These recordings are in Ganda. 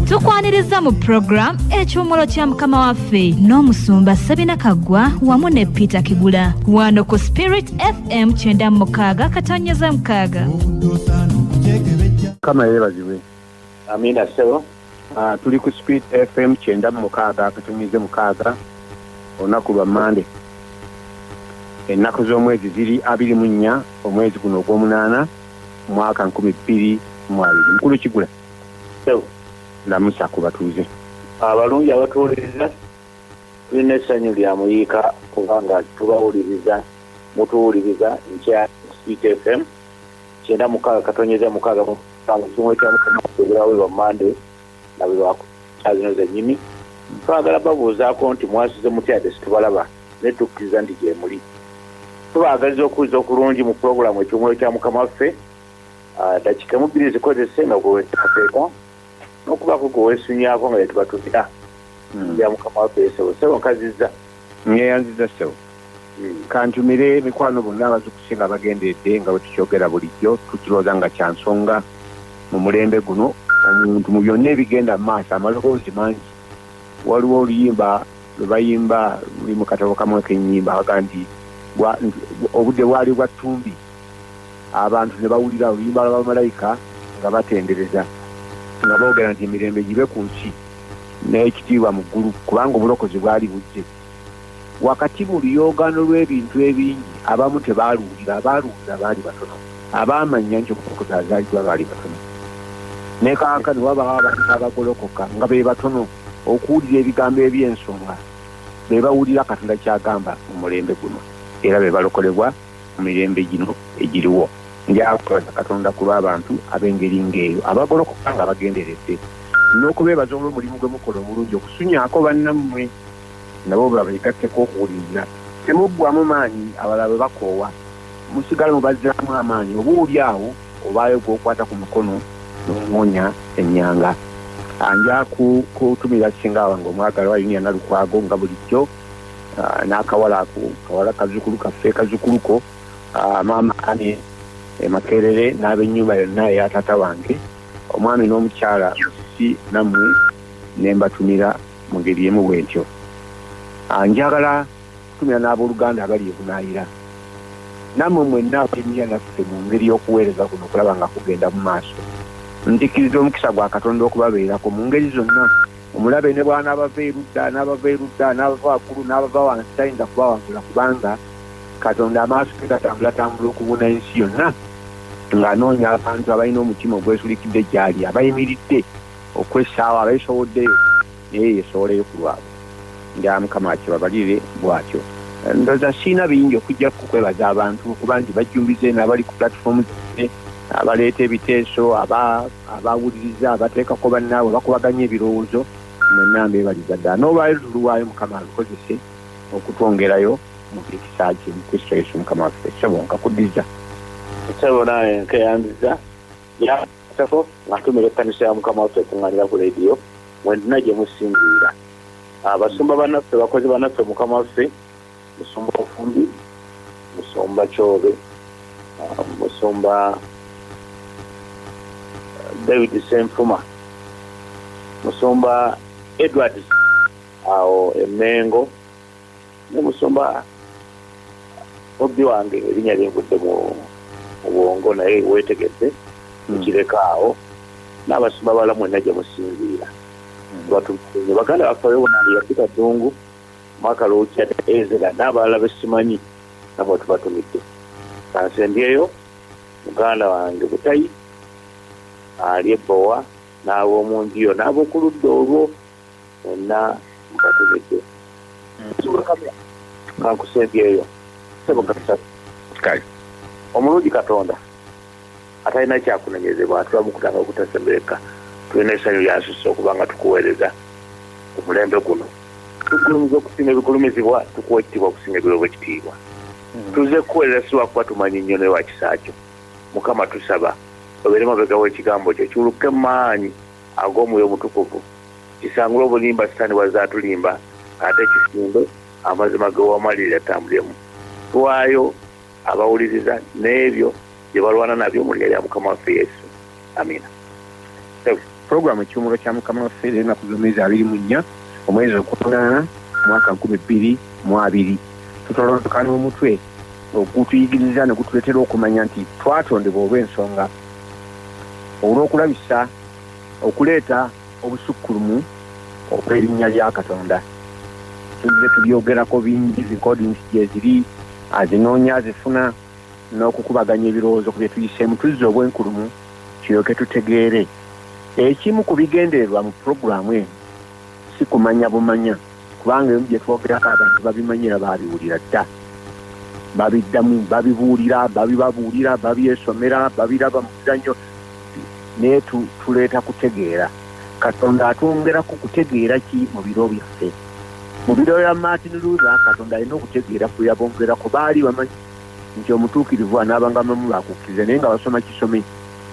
Tukwaniriza mu program ekyomolo kya mukama waffe n'omusumba Sabina Kaggwa wamu ne Peter Kigula wano ku Spirit FM 96 katonyeza mukaaga. Kama yebaziwe. Amina sebo. Tuli ku Spirit FM 96 katonyeza mukaaga olunaku lwa Monday. Ennaku z'omwezi ziri 24 omwezi guno ogw'omunaana mwaka 2020. Mukulu Kigula. Sebo. Lamusa kubatuuze. Abalungi abatuwuliriza tulina essanyu lya muyiika kubanga tubawuliriza mutuwuliriza nkya Spirit FM 96 katonyeza mukaaga mu kimwe kya mukama ogulawe lwa Monday nabwe lwakukyazino zennyini twagala babuuzaako nti mwasize mutya ate situbalaba ne tukkiriza nti gye muli tubaagaliza okuwuliza okulungi mu pulogulaamu ekimwe kya mukama waffe dakika bbiri zikozese n'okuweteekateeka n'okubaako gweweesunyako nga yetubatubira ya mukama waffe sebo nkazizza nyeyanziza sebo kantumire mikwano bonna abazikusinga bagendedde nga bwe tukyogera bulijjo tukirooza nga kyansonga mu mulembe guno omuntu mu byonna ebigenda mu maaso amaloboozi mangi waliwo oluyimba lwe bayimba luli mu katabo kamwe k'ennyimba baga nti obudde bwali bwa ttumbi abantu ne bawulira oluyimba lw'abamalayika nga batendereza nga boogera nti emirembe gibe ku nsi n'ekitiibwa mu ggulu kubanga obulokozi bwali bujje wakati mu luyogaano lw'ebintu ebingi abamu tebaaluwulira abaaluwulira baali batono abaamanya nti obulokozi azaalibwa baali batono ne kaakano wabawo abantu abagolokoka nga be batono okuwulira ebigambo eby'ensonga be bawulira Katonda kyagamba mu mulembe guno era be balokolebwa mu mirembe gino egiriwo njakubaza Katonda ku lw'abantu ab'engeri ng'eyo abagolokoka nga bagenderedde n'okubeebaza olw'omulimu gwe mukola omulungi okusunyaako bannammwe nabo babeegatteko okuwuliriza temuggwamu maanyi abalala bwe bakoowa musigala mubazzaamu amaanyi oba oli awo obaayo gw'okwata ku mukono n'omuwonya ennyanga anja kutumira singa wange omwagala wa Union Nalukwago nga bulijjo n'akawala ako kawala kazukulu kaffe kazukuluko maama ani Makerere n'ab'ennyumba yonna eya taata wange omwami n'omukyala si nammwe ne mbatumira mu ngeri emu bwentyo njagala kutumira n'abooluganda abali ebunaayira nammwe mwenna abainira naffe mu ngeri y'okuweereza kuno okulaba nga kugenda mu maaso nzikiriza omukisa gwa Katonda okubabeerako mu ngeri zonna omulabe ne bwana abava erudda n'abava waggulu n'abava wansi tayinza kubawangula kubanga Katonda amaaso ge gatambulatambula okubuna ensi yonna ng'anoonya abantu abalina omutima ogwesulikidde gy'ali abayimiridde okwessaawa abeesoboddeyo naye yeesoboleyo ku lwabwe nga Mukama akibabalire bw'atyo ndowooza siina bingi okujja kukwebaza abantu okuba nti bajjumbize n'abali ku platform zaffe abaleeta ebiteeso abawuliriza abateekako bannaabwe bakubaganya ebirowoozo mwenna mbeebaliza ddala n'olwayo tuluwaayo Mukama alukozese okutwongerayo mu kisa kye mu Kristo Yesu Mukama waffe sebo nkakuddiza sebo naye nkeyanziza yasako ngatumira ekkanisa ya Mukama waffe ekuŋŋaanira ku leediyo mwendina gye musinziira abasumba bannaffe bakozi bannaffe Mukama waffe musumba Ofumbi musumba Kyobe musumba David Senfuma musumba Edward awo Emengo ne musumba Obi wange erinnya lyengudde mu bwongo naye weetegedde mukireka awo n'abasumba bala mwenna gye musinziira batukuze baganda baffe bonna yapita Ddungu mwaka Luukya Ezera n'abalala besimanyi nabo tubatumidde kansembyeyo muganda wange Butayi ali Ebbowa n'ab'omundiyo n'ab'okuludda olwo bonna mubatumidde kankusembyeyo sebo kakisatu kale omulungi Katonda atalina kyakunenyezebwa atubamukutanga okutasembereka tulina essanyu lyasusse okuba nga tukuweereza ku mulembe guno tugulumiza okusinga ebikulumizibwa tukuwa ekitiibwa okusinga ebirobwa ekitiibwa tuze kuweereza si lwakuba tumanyi nnyo naye wa kisaakyo Mukama tusaba obeere mabega w'ekigambo kyo kiwuluke maanyi ag'omwoyo omutukuvu kisangule obulimba sitaani bwazaatulimba ate kisimbe amazima gewamalirira atambulemu tuwaayo abawuliriza n'ebyo gye balwana nabyo mu lya lya Mukama waffe Yesu amina Programu ekyomuro kya Mukama waffe enaku z'omwezi 24 omwezi ogw'omunaana omwaka 2022 tutolondekana omutwe ogutuyigiriza ne gutuleetera okumanya nti twatondebwa olw'ensonga olw'okulabisa okuleeta obusukkulumu okw'erinnya lya Katonda. Tuzze tulyogerako bingi, recordings gye ziri azinoonya azifuna n'okukubaganya ebirowoozo ku bye tuyiseemu tuzze obwenkulumu kiryoke tutegeere ekimu ku bigendererwa mu puroguramu eno si kumanya bumanya, kubanga ebimu bye twogerako abantu babimanyira baabiwulira dda, babiddamu, babibuulira, babibabuulira, babyesomera, babiraba mu bizannyo, naye tuleeta kutegeera. Katonda atwongerako kutegeera ki mu biro byaffe. Mu biro bya Martin Luther Katonda alina okutegeera ku yabongerako. Baali bamanyi nti omutuukirivu anaabanga mamu bakukkiriza naye nga basoma kisome,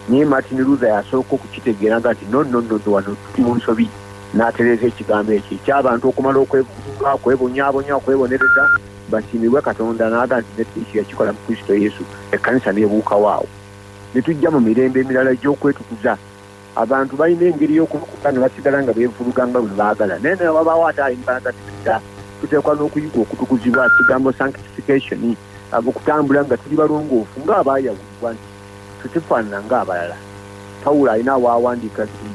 naye Martin Luther yasooka okukitegeera nga nti no wano tuti mu nsobi, n'atereeza ekigambo ekyo eky'abantu okumala okwevuga, kwebonyaabonya, kwebonereza, basiimibwe Katonda n'aga nti nekyo yakikola mu Kristo Yesu, ekkanisa n'ebuukawo awo. Ne tujja mu mirembe emirala gy'okwetukuza. Abantu balina engeri y'okuvuga ne basigala nga beevuluga nga bwe baagala, naye ne wabaawo ate ayimbaga tidda. Tuteekwa n'okuyiga okutukuzibwa, kigambo sanctification, okutambula nga tuli balongoofu ng'abaayawulibwa nti tutefaanana ng'abalala. Pawulo alina waawandiika nti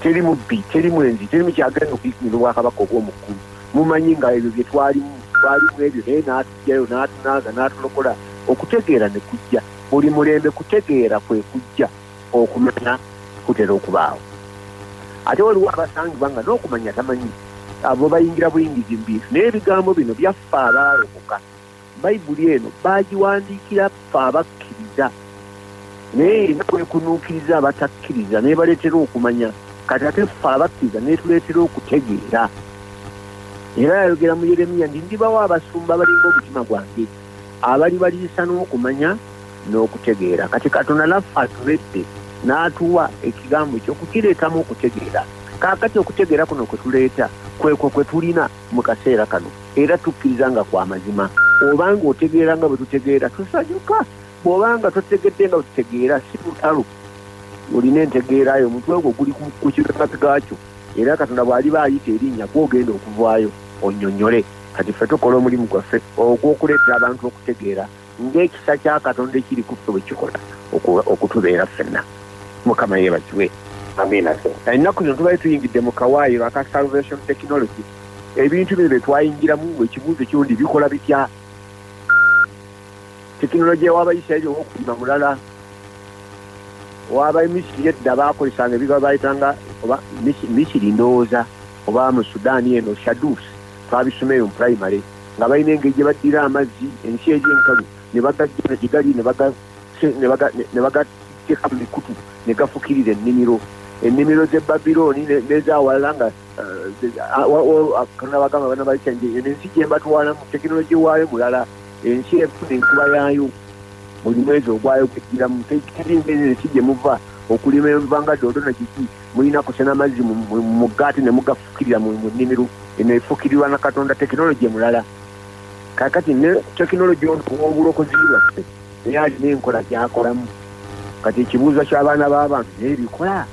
teri mubbi, teri mwenzi, teri mukyagenda okuyikinira obwakabaka obw'omuggulu. Mumanyi nga ebyo bye twalimu ebyo, naye n'atugjayo n'atunaaga n'atulokola. Okutegeera ne kujja, buli mulembe kutegeera kwe kujja, okumanya kutera okubaawo. Ate waliwo abasangibwa nga n'okumanya tamanyi, abo bayingira buyingizi mbiifu. Naye ebigambo bino byaffe abaalokoka. Bayibuli eno baagiwandiikira ffe abakkiriza, naye erina kwekunuukiriza abatakkiriza n'ebaleetera okumanya. Kati ate ffe abakkiriza n'etuleetera okutegeera. Era yayogera mu Yeremiya nti ndibawo abasumba abalinga omutima gwange, abalibaliisa n'okumanya n'okutegeera. Kati Katonda naffe atulette n'atuwa ekigambo ekyokukireetamu okutegeera. Kaakati okutegeera kuno kwe tuleeta kwekwo kwe tulina mu kaseera kano, era tukkiriza nga kwa mazima. Obanga otegeera nga bwe tutegeera tusanyuka, bw'obanga totegedde nga bwe tutegeera si lutalo. Olina entegeerayo, omutwe gwo guli ku kigagakyo, era Katonda bw'aliba ayita erinnya gw'ogenda okuvaayo onnyonnyole. Kati ffe tukola omulimu gwaffe ogw'okuleetera abantu okutegeera ng'ekisa kya Katonda ekiri ku ffe bwe kikola okutubeera ffenna. Mukama yeebazibwe. Amina. Ennaku zino tubaali tuyingidde mu kawaayiro aka salvation technology. Ebintu bino bye twayingiramu ekibuuzo kirundi bikola bitya? Tekinologiya w'Abayisirayiri ow'okulima mulala, w'Abaymisiri edda baakozesanga ebigabo bayitanga oba Misiri ndowooza, oba mu Sudaani eno Shadus, twabisomera mu primary, nga balina engeri gye baddira amazzi ensi egy'enkalu ne bagajja gigali ne bagateeka mu mikutu ne gafukirira ennimiro z'e Babilooni n'ezawalala nga Katonda bagamba bana balikyange ensi gye mbatwala mu tekinologiya waayo mulala, ensi efuna enkuba yaayo buli mwezi ogwayo gwegiramu. Tekiringa ensi gye muva okulima enva nga doodo na kiki, mulina kusena amazzi mu mugaati ne mugafukirira mu nnimiro eno efukirirwa na Katonda, tekinologiya mulala. Kakati ne tekinologiya w'obulokozi bwaffe naye alina enkola gy'akolamu. Kati ekibuuzo ky'abaana b'abantu naye bikola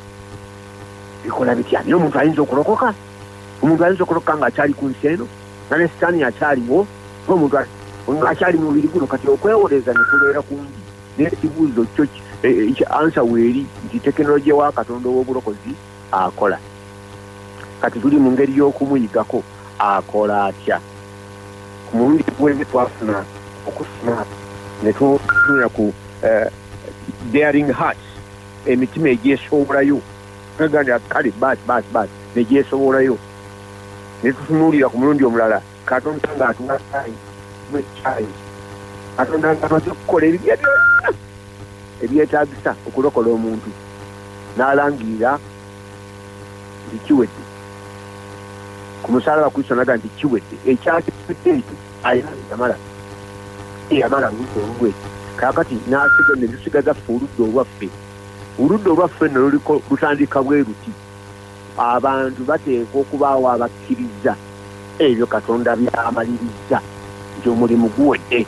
bitya? Naye omuntu ayinza okulokoka? Omuntu ayinza okulokoka ng'akyali ku nsi eno nga ne Sitaani akyaliwo, omuntu ng'akyali mu mubiri guno? Kati okwewoleza ne kubeera kungi. Naye ekibuuzo kyo ansa weeri nti tekinologiya wa Katonda ow'obulokozi akola. Kati tuli mu ngeri y'okumuyigako, akola atya? Ku mulundi gw'ebyo twafuna okusoma ne tutunula ku daring hearts, emitima egyesoobolayo, agandi kale baasi negyesobolayo. Ne tutunuulira ku mulundi omulala Katonda ng'atuwa caayi, Katonda ng'amaze okukola ebibya byonna ebyetaagisa okulokola omuntu, n'alangirira nti kiwedde. Ku musalaba Kristo n'aga nti kiwedde, ekyakifudde ekyo alina yamala luudde olulwe. Kaakati n'asiga ne lusigaza ffe oludda olwaffe nno lutandika bwe luti. Abantu bateekwa okubaawo abakkiriza ebyo Katonda by'amaliriza nti omulimu guwedde.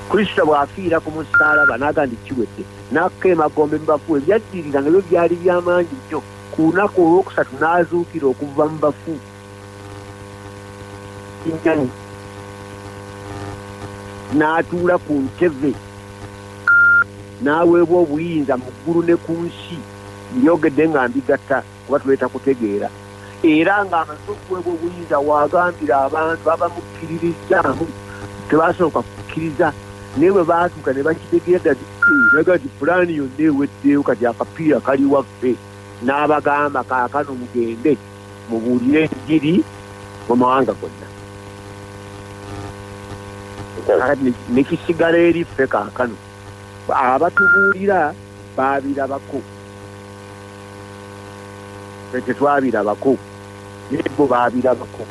Kristo bw'afiira ku musaalaba n'aga nti kiwedde, n'akka emagombe mu bafu ebyaddirira nga byo byali by'amaanyi nnyo ku lunaku olwokusatu n'azuukira okuva mu bafu kinnyani n'atuula ku ntebe n'aweebwa obuyinza mu ggulu ne ku nsi byogedde nga mbigatta kuba tuleeta kutegeera era ng'amaze okuweebwa obuyinza waagambira abantu babamukkiririzaamu tebasooka kukkiriza naye bwe baatuuka ne bakitegeera nagati pulaani yonna eweddeewo kati akapiira kali waffe n'abagamba kaakano mugende mubuulire enjiri mu mawanga gonna nekisigala eri ffe kaakano abatubuulira baabirabako tetwabirabako naye bo baabirabako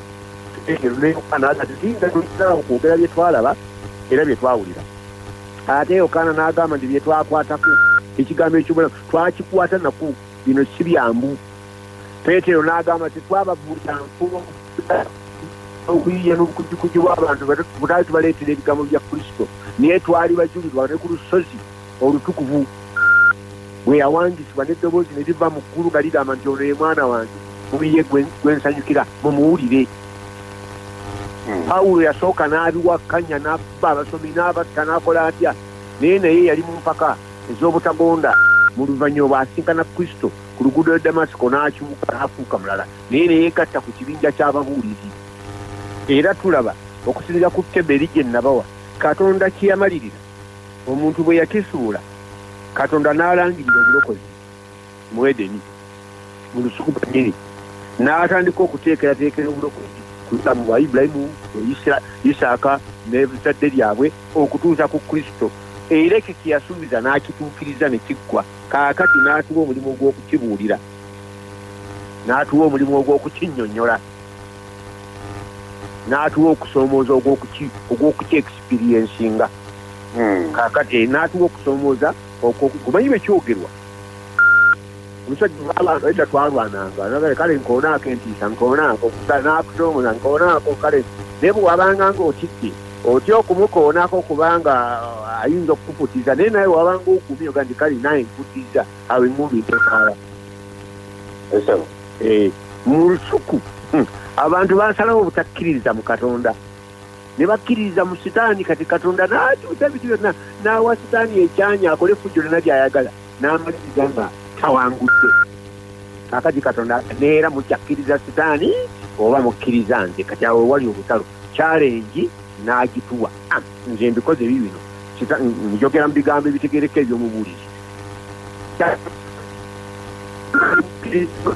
okwogera bye twalaba era bye twawulira ate Yokaana n'agamba nti bye twakwatako ekigambo ekyobulamu twakikwata naku bino si byambu Peetero n'agamba tetwababuulira nfumo okuyiya n'obukujjukuju bw'abantu butaali tubaleetera ebigambo bya Kristo naye twali bajulirwa ne ku lusozi olutukuvu bwe yawangisibwa n'eddoboozi ne liva mu ggulu nga ligamba nti ono ye mwana wange muyiye gwensanyukira mumuwulire. Pawulo yasooka n'abiwakkanya n'akuba abasomi n'abatta n'akola atya naye yali mu mpaka ez'obutagonda mu luvannyuma bw'asinkana Kristo ku luguudo lwa Damasiko n'akyuka n'afuuka mulala naye ne yeegatta ku kibinja ky'ababuulizi. Era tulaba okusinziira ku Teberi gye nabawa Katonda kye yamalirira omuntu bwe yakisuula Katonda n'alangirira obulokozi mu Edeni mu lusuku lw'ennyini n'atandika okuteekerateekera obulokozi kuza mu Ibulayimu, Isaaka n'ezzadde lyabwe okutuusa ku Kristo. Era ekyo kye yasuubiza n'akituukiriza ne kiggwa. Kaakati n'atuwa omulimu ogw'okukibuulira, n'atuwa omulimu ogw'okukinnyonnyola, n'atuwa okusoomooza ogw'okuki-experiencinga. Kaakati n'atuwa okusoomooza kumanyi bwe kyogerwa omusajja abantu edda twalwananga kale nkoonaako entiisa nkoonaako n'akusoomoza nkoonaako kale naye bwe wabanga ng'otidde otya okumukoonako kubanga ayinza okukufutiza naye naye wabanga okumye oga nti kale naye nkutiza awo eŋŋumbi nteekaala mu lusuku abantu bansalawo obutakkiririza mu Katonda ne bakkiririza mu Sitaani. Kati Katonda n'atuusa ebintu byonna n'awa Sitaani ekyanya akole fujjo lyonna gy'ayagala n'amaliriza nga tawangudde. Kaakati Katonda neera mukyakkiriza Sitaani oba mukkiriza nze. Kati awo wali obutalo challenge n'agituwa nze mbikoze bibino njogera mu bigambo ebitegereka ebyomubuulizi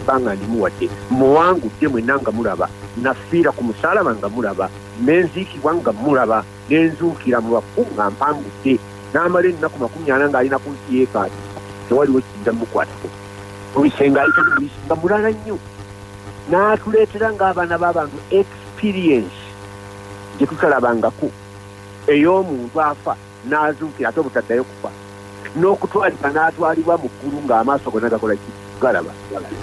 banga ndimuwadde muwangudde mwenna nga mulaba nafiira ku musalaba nga mulaba nenziikibwa nga mulaba nenzuukira mu bafu nga mpangudde n'amala ennaku 40 ng'alina ku nsi yeekaali tewaliwo kiyinza mukwatako obisenga nga mulala nnyo n'atuleetera ng'abaana b'abantu experience gye tutalabangako ey'omuntu afa n'azuukira ate obutaddayo kufa n'okutwalibwa n'atwalibwa mu ggulu ng'amaaso gonna gakola ki galaba.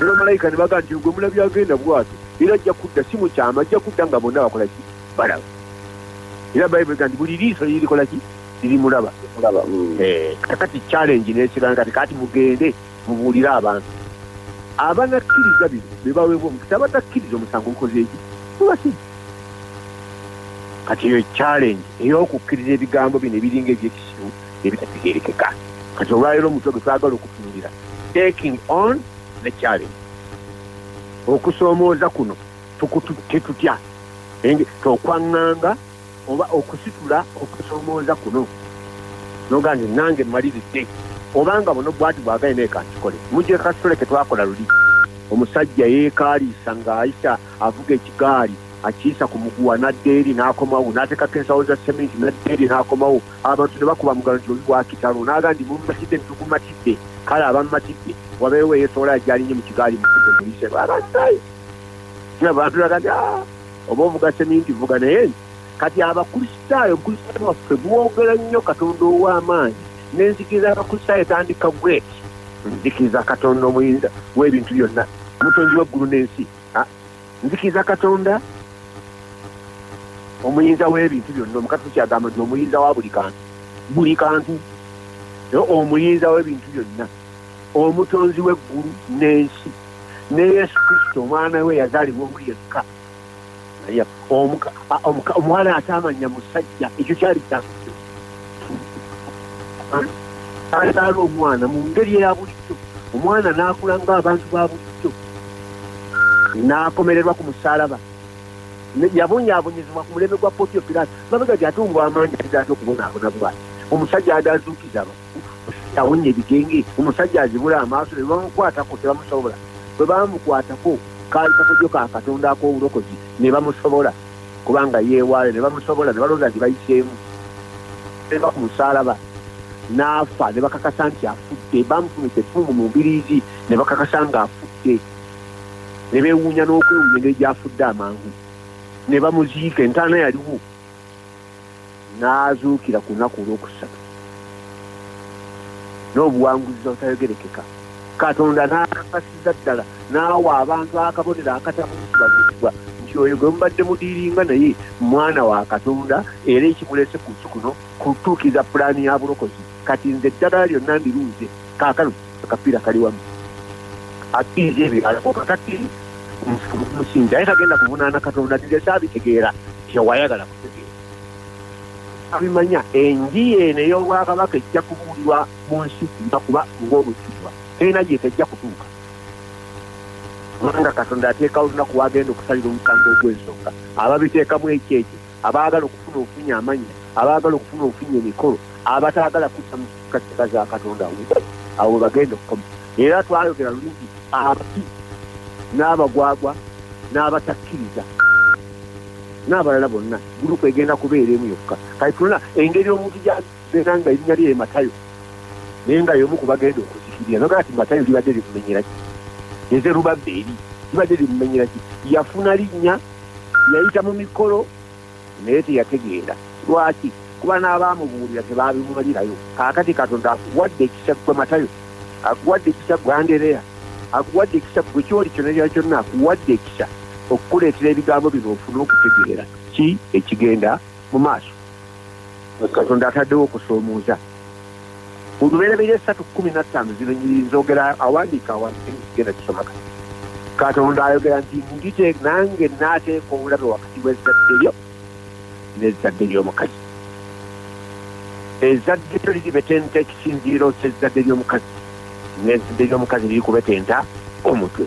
Era malayika ne baga nti gwe mulabi agenda bw'atyo era ajja kudda si mu kyama ajja kudda nga bonna bakola ki balaba. Era Bayibuli ga nti buli liiso lirikola ki lirimulaba. Kakati challenge n'ekiranga kati mugende mubuulire abantu abanakkiriza bino be baweebwa omukisa abatakkiriza omusango gukoze eki mubasiga. Kati eyo challenge ey'okukkiriza ebigambo bino ebiringa ebyekisiru ebitategeerekeka. Kati olwaleero omutwe gwe twagala okutunuulira taking on the challenge. Okusoomooza kuno tetutya tokwaŋŋanga oba okusitula okusoomooza kuno noga nti nange mmaliridde obanga buno bwati bwagaye naye kankikole. Mujje kasitole ke twakola luli omusajja yeekaaliisa ng'ayisa avuga ekigaali akiisa ku muguwa nadda eri n'akomawo n'ateekako ensawo za sementi nadda eri n'akomawo abantu ne bakuba mugalo nti oli wa kitalo n'aga nti mumumatidde ntitukumatidde kale abamumatidde wabeewo eyeesoola gyalinnye mu kigaali muise babasayi abantu laga nti oba ovuga sementi vuga naye kati abakristaayo obukristaayo waffe bwogera nnyo Katonda ow'amaanyi n'enzikiriza abakristaayo etandika bweti nzikiriza Katonda omuyinza w'ebintu byonna omutonzi w'eggulu n'ensi nzikiriza Katonda omuyinza w'ebintu byonna. Omukatoliki agamba nti omuyinza wa buli kantu omuyinza w'ebintu byonna, omutonzi w'eggulu n'ensi, ne Yesu Kristo omwana we yazaalibwa omuli yekka. Omwana atamanya musajja, ekyo kyali kyakutte. Azaala omwana mu ngeri eya bulijjo, omwana n'akula ng'abantu ba bulijjo, n'akomererwa ku musaalaba, yabonyaabonyezebwa ku mulembe gwa Potiyo Piraato. Mabega gyatungwa amaanyi ate okubonaabona bwati. Omusajja adazuukiza awonya ebigenge, omusajja azibula amaaso, ne bamukwatako tebamusobola. Bwe bamukwatako kaali kakodyo ka Katonda ak'obulokozi, ne bamusobola kubanga yeewaale, ne bamusobola, ne balowooza nti bayiseemu. Eva ku musaalaba n'afa, ne bakakasa nti afudde. Bamutumisa effumu mu mbiriizi, ne bakakasa ng'afudde. Ne beewuunya n'okwewuunya engeri gy'afudde amangu, ne bamuziika. Entaana yaliwo, n'azuukira ku lunaku olwokusatu n'obuwanguzi obutayogerekeka. Katonda n'akakasiza ddala, n'awa abantu akabonero akatabuuzibwa nti oyo gwe mubadde mudiiringa naye mwana wa Katonda, era ekimulese ku nsi kuno kutuukiza pulaani ya bulokozi. Kati nze eddagala lyonna ndiruuze, kaakano akapiira kali wamu. Akkiriza ebirala kakakiri musinja, naye tagenda kuvunaana Katonda nti saabitegeera kyewayagala kutegeera. Abimanya enji eno ey'obwakabaka ejja kubuulirwa mu nsi kuba ng'olukirwa, terina gyetejja kutuuka. Kubanga Katonda ateekawo olunaku wagenda okusalira omusango ogw'ensonga. Ababiteekamu ekyekyo, abaagala okufuna ofunya amanya, abaagala okufuna ofunya emikolo, abataagala kutta mu katika za Katonda awo bagenda okukoma. Era twayogera lungi abaki n'abagwagwa n'abatakkiriza n'abalala bonna gurupu egenda kubeera emu yokka. Kati tulina engeri omuntu gy'abeera nga erinnya lye Matayo, naye nga y'omu ku bagenda okuzikirira. Nogaa ti Matayo libadde limumenyera ki? Eze Lubabbeeri libadde limumenyera ki? Yafuna linnya, yayita mu mikolo naye teyategeera. Lwaki? Kuba n'abaamubuulira tebaabimumalirayo. Kaakati Katonda akuwadde ekisa gwe Matayo, akuwadde ekisa gwe Andereya, akuwadde ekisa gwe kyoli kyonna kyonna, akuwadde ekisa okukuleetera ebigambo bino ofune okutegeera ki ekigenda mu maaso. Katonda ataddewo okusoomooza. Olubereberye 3:15 zino nzogera awandiika kigenda kisomaka. Katonda ayogera nti nange naateeka obulabe wakati w'ezzadde lyo n'ezzadde ly'omukazi. Ezzadde lyo liribetenta ekisinziiro ky'ezzadde ly'omukazi, n'ezzadde ly'omukazi liri kubetenta omutwe.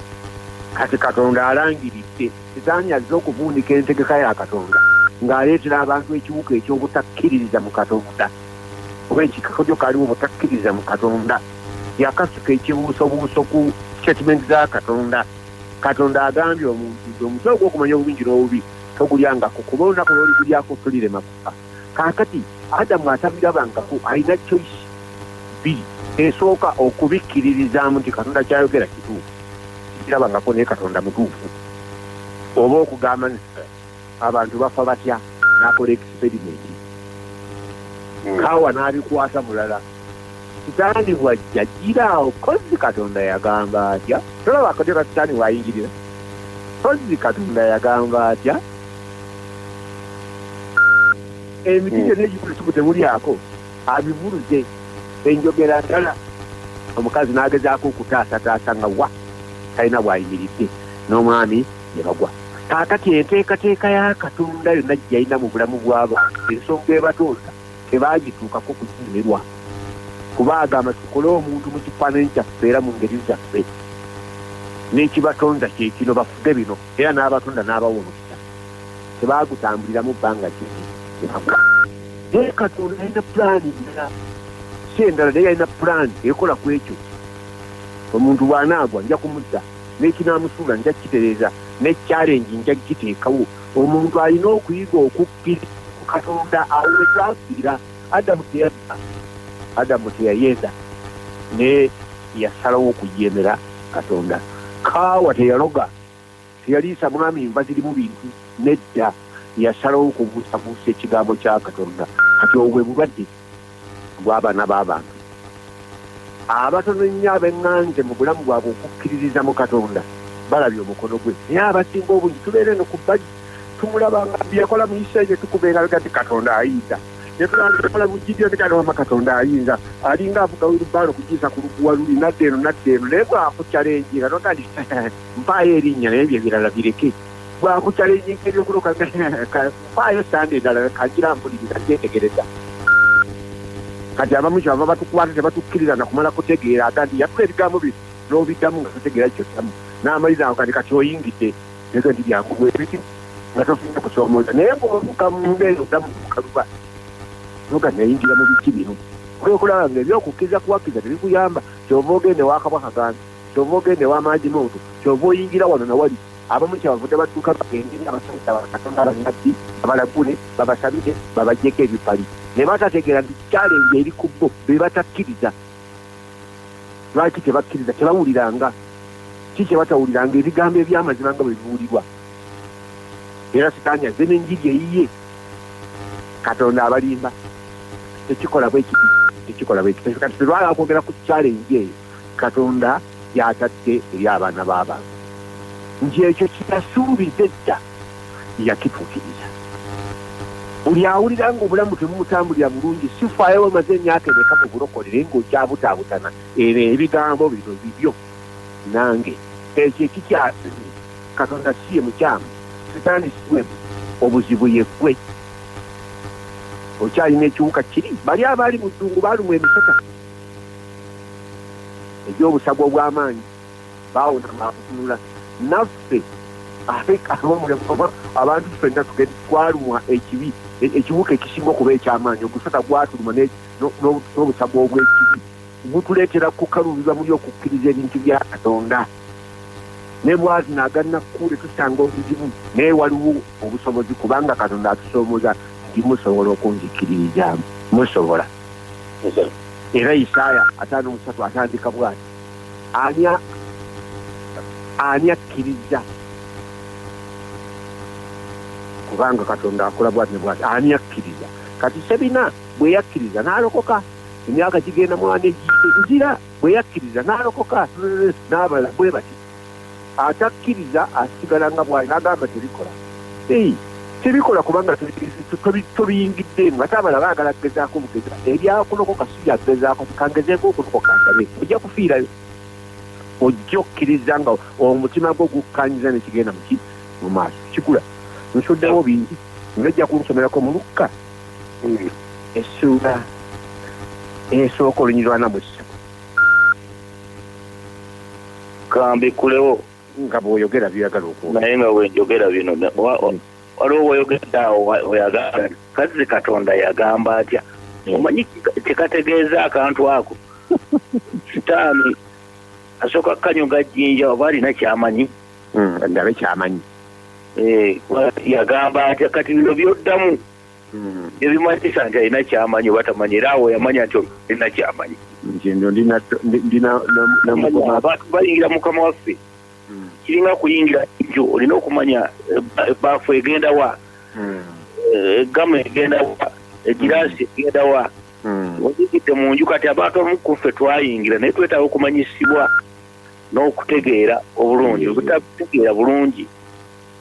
Kati Katonda alangiridde Setaani azze okuvuunika entegeka ya Katonda ng'aleetera abantu ekiwuka eky'obutakkiririza mu Katonda, oba ekikakodyo kaliwo obutakkiririza mu Katonda. Yakasuka ekibuusobuuso ku statement za Katonda. Katonda agambye omuntu nti omutwe ogw'okumanya obulungi n'obubi togulyangako, kuba olunaku n'oligulyako tolirema kufa. Kaakati Adamu atabirabangako, alina choice bbiri. Esooka okubikkiririzaamu nti Katonda kyayogera kituufu, kirabangako naye Katonda mutuufu, oba okugamba abantu bafa batya, n'akola experimenti. Kaawa n'abikwata mulala. Sitaani bwajja giraawo, kozi Katonda yagamba atya? Tolaba akatyo ka Sitaani waayingirira, kozi Katonda yagamba atya? Emiti gyonna egikulisuku temulyako, abibuluze enjogera ddala. Omukazi n'agezaako okutaasataasa nga wa talina bw'ayimiridde, n'omwami ne bagwa. Kaakati enteekateeka ya Katonda yonna gy'alina mu bulamu bw'abantu, ensonga ebatonda tebaagituukako kunyumirwa, kuba agamba tukole omuntu mu kifaananyi kyaffe era mu ngeri zaffe, n'ekibatonda kye kino bafuge bino, era n'abatonda n'abawolokera. Tebaagutambuliramu bbanga kyeni. Naye Katonda alina pulaani ndala, si endala naye alina pulaani ekola ku ekyo. Omuntu bw'anaagwa nja kumudda, n'ekinaamusuula nja kitereeza, n'ekyalengi nja kiteekawo. Omuntu alina okuyiga okukkiriza ku Katonda. Awo we twafiira. Adamu teyayeza, naye yasalawo okujeemera Katonda. Kaawa teyaloga, teyaliisa mwami nva zirimu bintu, nedda yasalawo okubuusabuusa ekigambo kya Katonda. Kati obwe bulwadde bw'abaana b'abantu abatono nnyo ab'eŋŋanze mu bulamu bwabwe okukkiririza mu Katonda balabye omukono gwe. Naye abasinga obungi tubeere no ku bbali tumulaba nga byeyakola mu Isirayiri, tukubeera gati Katonda ayiita netulangikola bujjirira nekanooma Katonda ayinza alinga avuga wirubbaano kugiisa ku luguwa luli nadde eno naye bwakukyalenjinga noga ndi mpaayo erinnya naye bye birala bireke bwakukyalenjinga ebyokuloka mpaayo sande endala kagira mpuliriza gyetegereza kati abamu kyava batukwata tebatukkiriza nakumala kutegeera aga nti yatula ebigambo bino n'obiddamu nga totegeera kyokyamu n'amaliriza awo kati kati oyingidde ego ndi byankuwa ebiti nga tofunye kusoomooza naye ng'oluka mu mbeera oddamu mukaluba noga nayingira mu biki bino kwekulaba nga ebyokukkiriza kuwakkiriza tebikuyamba kyova ogende wakabwaka gange kyova ogende w'amaanyi mooto kyova oyingira wano nawali abamu kyabavudde badduka bagenderi abasajja bakatonda abannabbi abalagule babasabire babajjeko ebipali ne batategeera nti kyalenje eri ku bo be batakkiriza lwaki tebakkiriza tebawuliranga ki kyebatawuliranga ebigambo ebyamazima nga bwe bibuulirwa era sitaani azze n'enjiri eyiye Katonda abalimba tekikola bwekiti kati tulwala kwogera ku kyalenje eyo Katonda yatadde eri abaana b'abantu nti ekyo kitasuubiza edda yakituukiriza buli awulira ng'obulamu temumutambulira bulungi sifaayo wemaze emyaka emeka mu bulokolere ng'okyabutaabutana era ebigambo bino bibyo nange ekyo ekikyasize Katonda siye mukyamu sitaani siwemu obuzibu yeggwe okyalina ekiwuka kiri bali abaali mu ddungu baalumu emisota egy'obusago obw'amaanyi baawona maakutunula naffe abantu ffenna twalumwa ekibi ekiwuka ekisinga okuba eky'amaanyi ogusota gwatuluma n'obusago obw'ekibi butuleetera kukalubibwa muli okukkiriza ebintu bya Katonda ne bwazi nagannakkule tusanga obuzibu naye waliwo obusobozi kubanga Katonda atusoomooza nti musobola okunzikiririza musobola era Isaaya 5:3 atandika bwati ani akkiriza kubanga Katonda akola bwati ne bwati ani akkiriza kati Sebina bwe yakkiriza n'alokoka emyaka gigenda mwana egiyise nzira bwe yakkiriza n'alokoka n'abala bwe bati atakkiriza asigala nga bwali n'agamba tebikola tebikola kubanga tobiyingiddemu ate abala baagala kugezaako bugeza ebyakulokoka si byakugezaako kangezeeko okulokoka ndabe ojja kufiirayo ojja okkiriza nga omutima gwo gukkanyiza nekigenda mu maaso kikula nsuddewo bingi ngejja kunsomerako mu Lukka essuula esooka olunyirwana mu ssatu kambikulewo nga bw'oyogera byagala okuwa naye nga bwenjogera bino waliwo bw'oyogedde awo oyagala kazi Katonda yagamba atya omanyi kikategeeza akantu ako sitaani asooka kanyuga jjinja oba alina kyamanyi ndabe kyamanyi yagamba atya kati bino byoddamu ebimanyisa nti alina kyamanyi oba tamanyi era awo yamanya nti olina kyamanyi abantu bayingira Mukama waffe kiringa kuyingira njo olina okumanya ebaafu egenda wa eggamu egenda wa egiraasi egenda wa ojigidde mu nju kati abantu abamu ku ffe twayingira naye twetaaga okumanyisibwa n'okutegeera obulungi obutategeera bulungi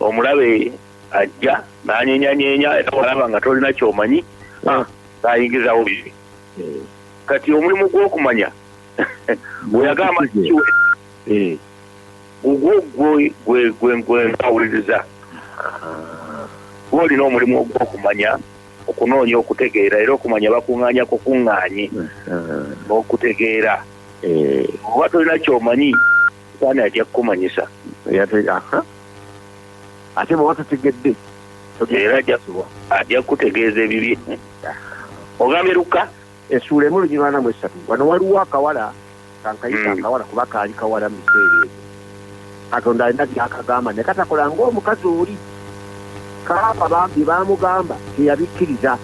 omulabe ajja n'anyenyanyeenya era walaba nga tolina kyomanyi ng'ayingirizawo bibi kati omulimu gw'okumanya bweyagamba kiwe gwe mpawuliriza gwolina omulimu ogw'okumanya okunoonya okutegeera era okumanya bakuŋŋaanya kukuŋŋaanye n'okutegeera oba tolina kyomanyi saani ajja kukumanyisa ate bwe watategedde era ajja kutegeeza ebibi ogambye Lukka essuula emu lunyirwana mu esatu wano waliwo akawala kankayita akawala kuba kaali kawala mu biseera ebyo Katonda alina byakagamba ne katakola ng'omukazi oli kaaba bye baamugamba teyabikkiriza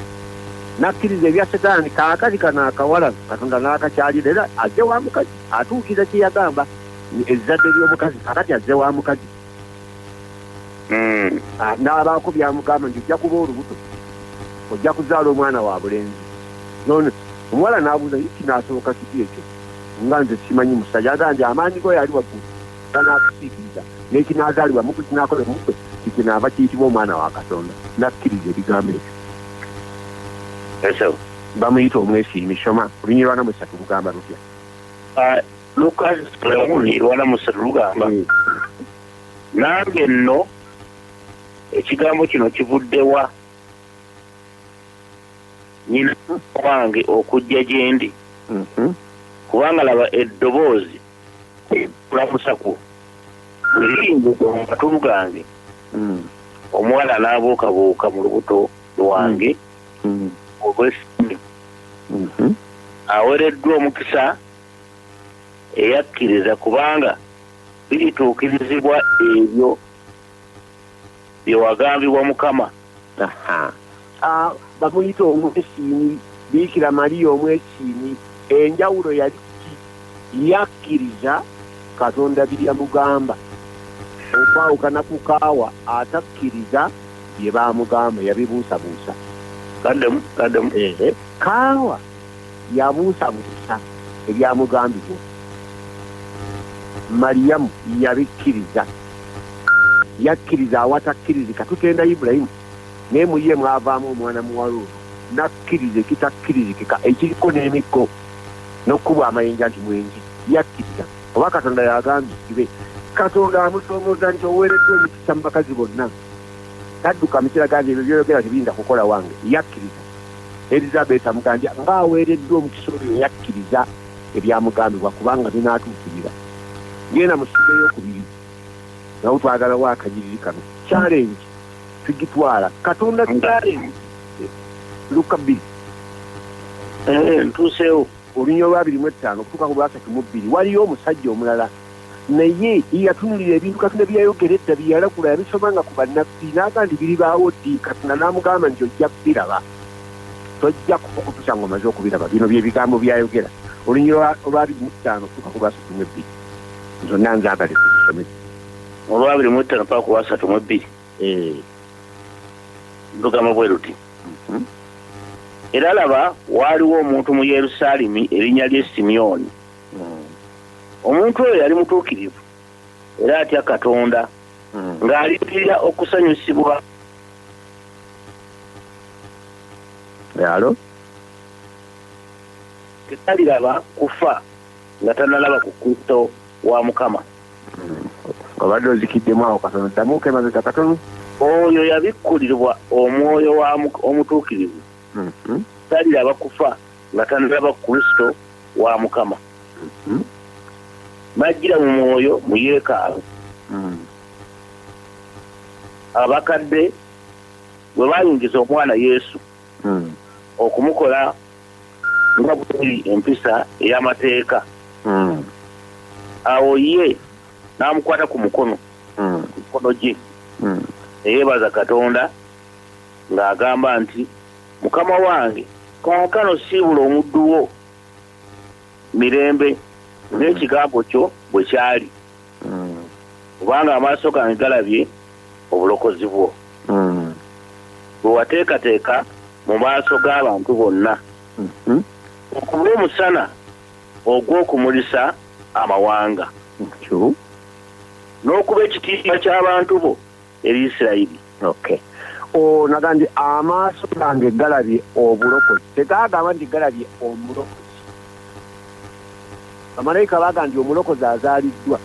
nakkiriza ebya Setaani kaakati kano akawala Katonda n'akakyalira era azze wa mukazi atuukiriza kye yagamba ezzadde ly'omukazi kakati azze wa mukazi n'abaako byamugamba nti ojja kuba olubuto ojja kuzaala omwana wa bulenzi none omuwala n'abuuza kinaasoboka kiki ekyo nga nze simanyi musajja aga nti amaanyi go yali waggulu n'akusiikiriza n'ekinaazaalibwa mukwe kinaakola mukwe kikinaava kiyitibwa omwana wa Katonda nakkiriza ebigambo ebyo Eso. Bamuyita omwesiimi Shoma olunyirwana musatu lugamba lutya? Lukas olunyirwana musatu lugamba. Nange nno ekigambo kino kivuddewa nyina wange okujja gye ndi. Kubanga laba eddoboozi kulamusaku liringa mu katulu gange. Omuwala n'abuukabuuka mu lubuto lwange obwesiimi. Aweereddwa omukisa eyakkiriza kubanga birituukirizibwa ebyo bye wagambibwa Mukama. Bamuyita omwesiimi Biikira Mariya omwesiimi. Enjawulo yali yakkiriza Katonda bye yamugamba. Okwawukana ku Kaawa atakkiriza bye baamugamba yabibuusabuusa. Kaddemu. Kaawa yabuusabuusa ebyamugambibwa. Mariyamu yabikkiriza. Yakkiriza awatakkirizika. Tutenda Ibulayimu naye mu ye mwavaamu omwana muwala oyo nakkiriza ekitakkirizikika ekiriko n'emikko n'okkubwa amayinja nti mwenji. Yakkiriza oba Katonda yagambye kibe. Katonda amusoomooza nti oweereddwa emikisa mu bakazi bonna. Tadduka mu kiraga nti ebyo byoyogera tebiyinza kukola wange. Yakkiriza. Elizabeth amugambye ng'aweereddwa omukisa oyo yakkiriza ebyamugambibwa kubanga binaatuukirira. Genda mu ssiga ey'okubiri nawo twagalawo akanyiriri kano. Challenge tugitwala. Katonda challenge. Luka 2. Ntuuseewo. Olunya olwa 25 okutuuka ku lwa 32. Waliyo omusajja omulala naye yatunulira ebintu Katonda bye yayogera edda bye yalagula yabisomanga ku bannabbi n'agamba nti biribaawo ddi. Katonda n'amugamba nti ojja kubiraba. Tojja kukutuusa ng'omaze okubiraba. Bino bye bigambo byayogera. Olunya olwa 25 okutuuka ku lwa 32. Zonna nzaagale tuzisome. Olwa 25 paka ku lwa 32. Lugamba bwe luti. Era laba waaliwo omuntu mu Yerusaalemi erinnya lye Simyoni. Omuntu oyo yali mutuukirivu era atya Katonda ng'alipirira okusanyusibwa. Alo? Tetaliraba kufa nga tanalaba ku Kristo wa Mukama. Obadde ozikiddemu awo Katonda ddamu okemazika katono. Oyo yabikkulirwa omwoyo omutuukirivu. Taliraba kufa nga tanalaba ku Kristo wa Mukama. Majjira mu mwoyo mu yeekaalu. Abakadde bwe bayingiza omwana Yesu okumukola nga bweri empisa ey'amateeka. Awo ye n'amukwata ku mukono gye neyeebaza Katonda ng'agamba nti Mukama wange kaakano siibula omuddu wo mirembe n'ekigambo kyo bwe kyali kubanga amaaso gange galabye obulokozi bwo bwe wateekateeka mu maaso g'abantu bonna okuba omusana ogw'okumulisa amawanga n'okuba ekitiibwa ky'abantu bo eri Isirayiri. Nagambye amaaso gange galabye obulokozi. Tegaagamba nti galabye omulokozi. Bamalayika baagambye omulokozi azaaliddwa.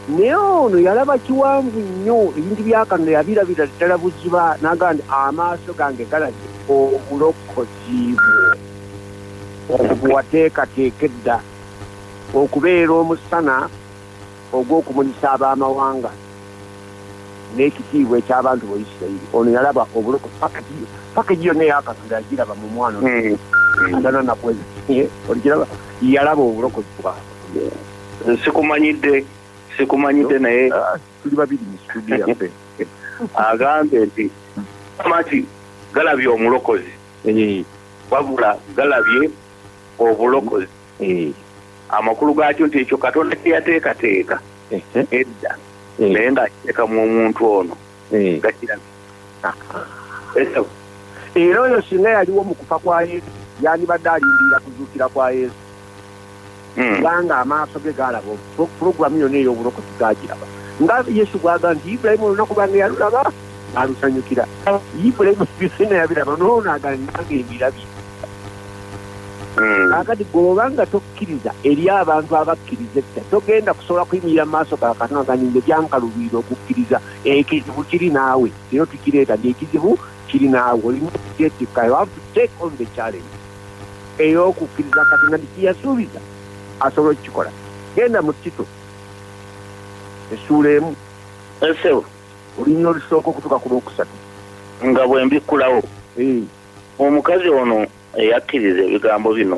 Naye ono yalaba kiwanvu nnyo ebintu bya Katonda yabirabira ddala buziba n'agamba nti amaaso gange galabye obulokozi bwo bwe wateekateeka edda okubeera omusana ogw'okumulisa ab'amawanga n'ekitiibwa eky'abantu bo Isirayiri. Ono yalaba obulokozi paka yonna eya Katonda yagiraba mu mwana atana nakweza olikiraba yalaba obulokozi bwa sikumanyidde naye tuli babiri mu studio yaffe agambye nti amati galabye omulokozi wabula galabye obulokozi. Amakulu gaakyo nti ekyo Katonda kyeyateekateeka edda naye ng'akiteekamu omuntu ono gakirabe. Era oyo singa yaliwo mu kufa kwa Yesu yandibadde alindirira kuzuukira kwa Yesu kubanga amaaso ge galaba puroguramu yonna ey'obulokozi gagiraba nga Yesu bw'agamba nti Ibulayimu olunaku lwange yalulaba alusanyukira. Ibulayimu biseera yabiraba n'ono agamba nange mbirabye akati gobanga tokkiriza eri abantu abakkiriza edda togenda kusobola kuyimirira mu maaso ga Katonda nga ninde byankaluubirira okukkiriza ekizibu kiri naawe era tukireeta nti ekizibu kiri naawe olina okukyettika you have to take on the challenge ey'okukkiriza Katonda nti kiyasuubiza asobola okukikola. Genda mu Tito essuula emu olunya olusooka okutuuka ku lwokusatu nga bwe mbikkulawo omukazi ono eyakkiriza ebigambo bino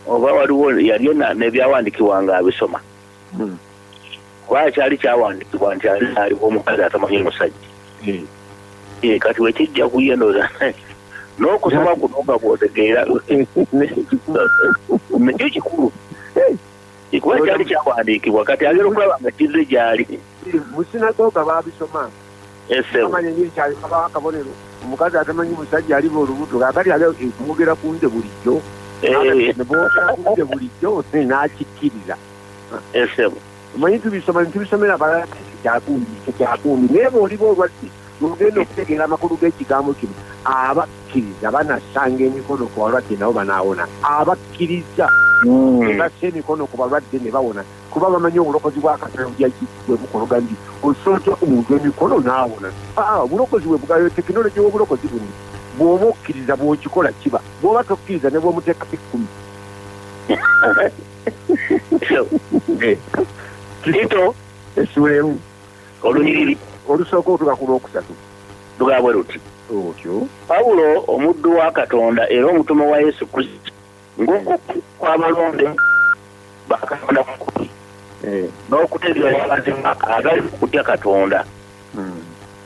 oba waliwo yali n'ebyawandiikibwa nga abisoma kuba kyali kyawandikibwa nti aliwo omukazi atamanyi musajja kati wekijja kuyendoza n'okusoma kuno nga bw'otegeera nakyo kikulu kuba kyali kyawandiikibwa kati agera okulaba nga kizze gy'ali mu sinagoga baabisoma amanya engeri kyalikabawo akabonero omukazi atamanyi musajja aliba olubuto kakati kumugera kunze bulijjo nebogera kunze bulijjo n'akikkiriza omanyi tubisomera balala kyakundi naye booliba olwadde ogenda okutegeera amakulu g'ekigambo kino abakkiriza banasanga emikono ku balwadde nabo banaawona abakkiriza bassa emikono ku balwadde ne bawona kuba bamanyi obulokozi bwa Katonda bwe bukologa nti osootya ku muntu emikono n'awona obulokozi bwe bugayo tekinologi w'obulokozi buno bw'oba okkiriza bw'okikola kiba bw'oba tokkiriza ne bw'omuteekako 10 Tito essuula emu olunyiriri olusooka otuka ku lwokusatu lugabwe luti otyo Pawulo omuddu wa Katonda era omutume wa Yesu Kristo ng'okwabalonde ba Katonda kukuli n'okutegeera amazima agali mu kutya Katonda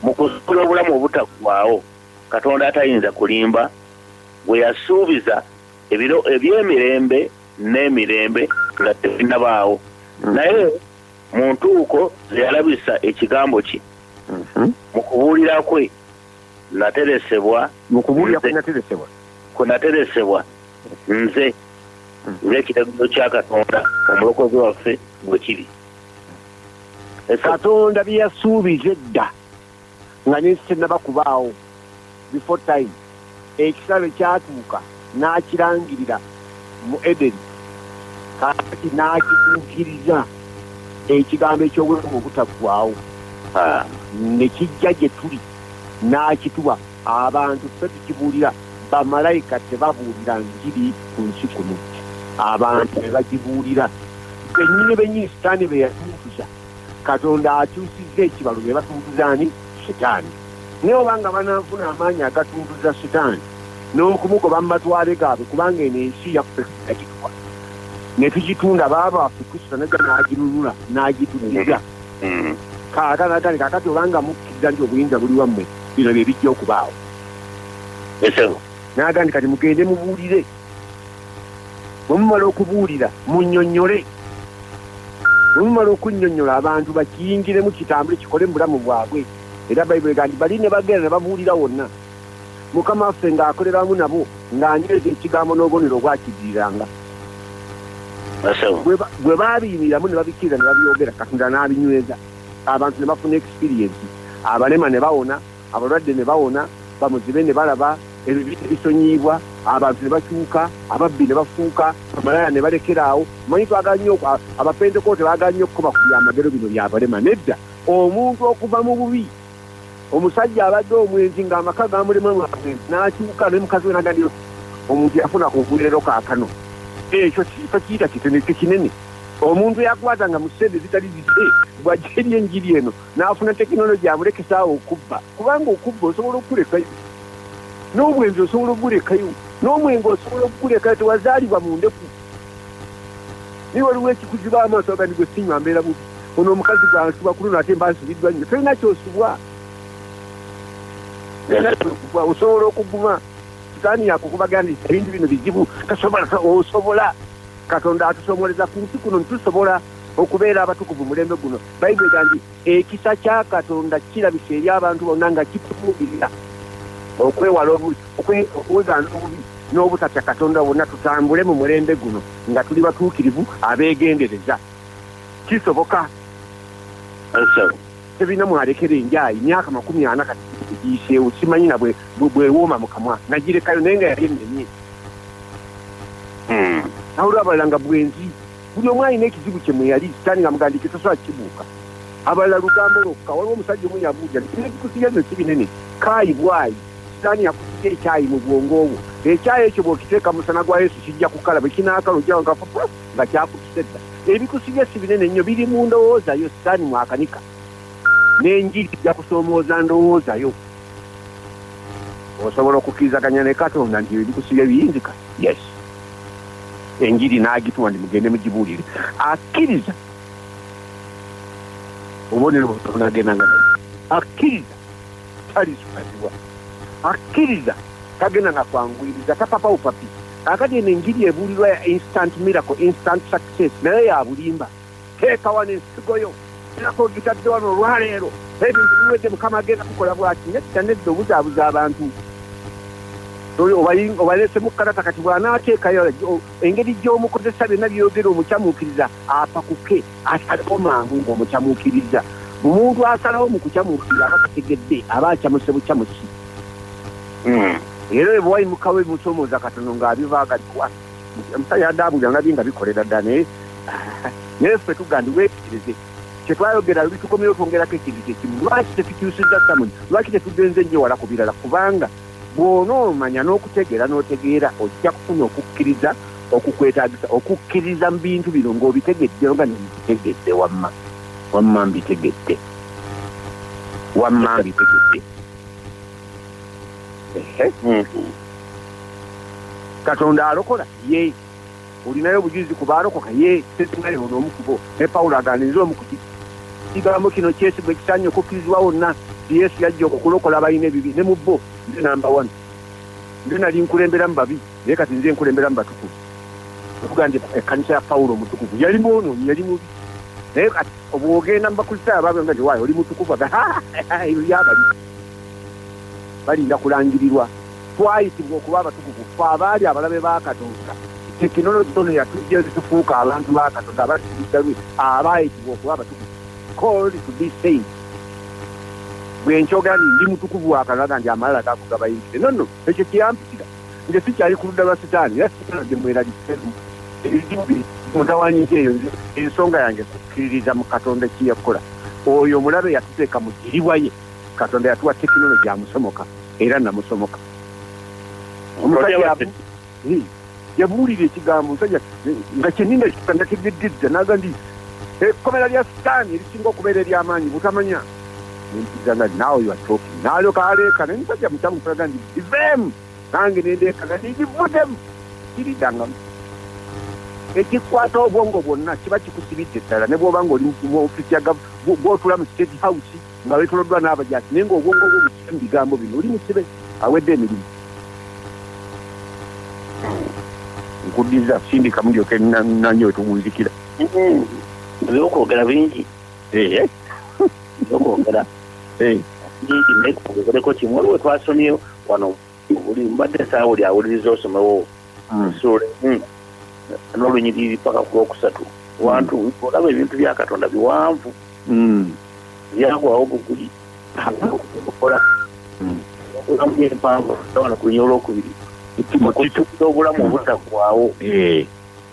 mu kuzuula obulamu obutaggwaawo Katonda atayinza kulimba bwe yasuubiza ebiro eby'emirembe n'emirembe nga tebinnabaawo naye mu ntuuko ze yalabisa ekigambo kye mu kubuulira kwe nateresebwa nze ng'ekitegezo kya Katonda omulokozi waffe bwe kiri. Katonda bye yasuubiza edda nga n'ensi tennaba kubaawo before time ekisalo kyatuuka n'akirangirira mu Edeni kati n'akituukiriza ekigambo eky'obulamu obutaggwaawo ne kijja gye tuli n'akituwa abantu ffe tukibuulira bamalayika tebabuulira njiri ku nsi kuno abantu be bagibuulira bennyini sitaani be yatuutuza Katonda akyusizza ekibalo be batuutuza ani sitaani naye obanga bananfuna amaanyi agatuntuza sitaani n'okumugoba mu matwale gaabwe kubanga eno ensi yaffe agituwa ne tugitunda baaba waffe Kristo naga n'agirunula n'agituliza kaakati obanga mukkiriza nti obuyinza buli wammwe bino bye bijja okubaawo n'aga nti kati mugende mubuulire bwe mumala okubuulira munnyonnyole bwe mumala okunnyonnyola abantu bakiyingiremu kitambule kikole mu bulamu bwabwe era Bayibuli ega nti bali ne bagenda ne babuulira wonna Mukama waffe ng'akoleramu nabo ng'anyweza ekigambo n'obubonero obwakiziriranga bwe baabiyimiriramu ne babikkiriza ne babyogera Katonda n'abinyweza abantu ne bafuna experience abalema ne bawona abalwadde ne bawona bamuzibe ne balaba ebibi bisonyiibwa abantu ne bakyuka ababbi ne bafuuka amalaya ne balekeraawo manyi twagala nnyo abapentekoote baagala nnyo okukoba ku byamagero bino byabalema nedda omuntu okuva mu bubi omusajja abadde omwenzi ng'amaka gamulema n'akyuka ne mukazi we nagandiro omuntu yafuna kuvulero kaakano ekyo kifo kiyita kiteneke kinene omuntu yakwata nga mu ssente zitali zize bw'ajja eri enjiri eno n'afuna tekinologi amulekesaawo okubba kubanga okubba osobola okulekayo n'obwenzi osobola okugulekayo n'omwenge osobola okugulekayo tewazaalibwa mu ndeku naye waliwo ekikuziba amaaso agandi gwe sinywa mbeera bubi ono omukazi gwansubwa ku luno ate mba nsubiddwa nnyo tolina kyosubwa osobola okuguma sitaani yakukubaga nti ebintu bino bizibu osobola Katonda atusomoleza ku nsi kuno nitusobola okubeera abatukuvu mulembe guno Bayibuli ega nti ekisa kya Katonda kirabisa eri abantu bonna nga kitubuulirira okwewala okuwegaana obubi n'obutatya Katonda bonna tutambule mu mulembe guno nga tuli batuukirivu abeegendereza kisoboka tebina mwalekera enjaayi myaka 40 kati giyiseewo simanyi na bwewooma mu kamwa nagirekayo naye nga yali ennenye nawe abalala nga bwenzi buli omu alina ekizibu kye mweyali sitaani nga mugandike tasobola kibuuka abalala lugambo lwokka waliwo omusajja omu yabuuja ekikusiya zino si binene kaayi bwayi sitaani yakusika ekyayi mu bwongo obwo ekyayi ekyo bw'okiteeka musana gwa yesu kijja kukala bwe kinaakala ojja nga kyakukisa edda ebikusiya si binene nnyo biri mu ndowooza yo sitaani mwakanika n'enjiri ijja kusoomooza ndowooza yo osobola okukkirizaganya ne katonda nti ebikusiya biyinzika yes enjiri n'agituwa ndi mugende mugibuulire akkiriza obubonero butonagenda akkiriza talisukazibwa akkiriza tagenda na kwanguyiriza tapapawo papi akati eno enjiri ebuulirwa ya instant miracle instant success naye yabulimba teeka wano ensigoyo erako gitadde wano olwaleero ebintu biwedde mukama agenda kukola bwati nedda nedda obuzaabuza abantu obalese mu kalata kati bw'anaateekayo engeri gy'omukozesa byonna byogera omukyamuukiriza apakuke ataliwo mangu ng'omukyamuukiriza omuntu asalawo mu kukyamuukiriza aba tategedde aba akyamuse bukyamusi era bwe wayimukawo ebimusoomooza katono ng'abiva agadiwa omusajja adaabulira nga binga bikolera dda naye ffe tugandi weekirize kyetwayogera luli tukomyewo twongerako ekintu kyekimu lwaki tetukyusizza samuni lwaki tetugenze nnyo wala ku birala kubanga bw'onoomanya n'okutegeera n'otegeera ojja kufuna okukkiriza okukwetaagisa okukkiriza mu bintu bino ng'obitegedde nga nembitegedde wamma mbitegedde katonda alokola ye olinayo obujulizi ku baalokoka ye tesingayo n'omukubo ne pawulo aganiriza omukuti kigambo kino kyesigwa ekisaanye okukkirizibwa wonna yesu yajja okulokola abalina ebibi ne mu bo nze namba 1 nze nali nkulemberamu babi naye kati nze nkulemberamu batukuvu okuga nti ekkanisa ya pawulo omutukuvu yali mwonoonyi yali mubi naye kati obwogenda mu bakristaayo baabanga nti waayo oli mutukuvu yabali balinda kulangirirwa twayitibwa okuba abatukuvu fe abaali abalabe ba katonda tekinologi ono yatujja tufuuka abantu ba katonda abasikiriza abaayitibwa okuba abatukuvu called to be saints bwe nkyogera ndi mutukuvu wakalaga nti amalala gakugabayinzire nono ekyo kyeyampitira nge sikyali ku ludda lwa sitaani era sitaani gye mweraliseemu mutawanyiza eyo ensonga yange kukkiririza mu katonda kiyakola oyo omulabe yatuteeka mu jiribwa ye katonda yatuwa tekinologi amusomoka era namusomoka omusajja yabuulira ekigambo omusajja nga kyenina nategededda naga ndi ekkomera lya sitaani erisinga okubeera ery'amaanyi butamanya nempiganga naawe yuatoki naalyoka aleeka nemusajja mutamu kulaga ndi ivemu nange nendeekaga ndigivudemu kiriddangamu ekikwata obwongo bwonna kiba kikusibidde ddala ne bw'oba ngaoli mu ofisi gw'otula mu state house nga weetoloddwa n'abajaasi naye ngaobwongo bwo busibe mu bigambo bino oli musibe awedde emirimu nkuddiza sindika mulyoke nanyo wetubuuzikira ebyokwogera bingi ebyokwogera bingi naye kwogeraeko kimu waliwo twasomye wano buli mbadde saawa oli awuliriza osomewo sula n'olunyiriri paka ku lwokusatu wantu olaba ebintu bya katonda biwanvu byagwawo buguli okola okulamu empanvu wana ku lunya olwokubiri okutukuza obulamu obutagwawo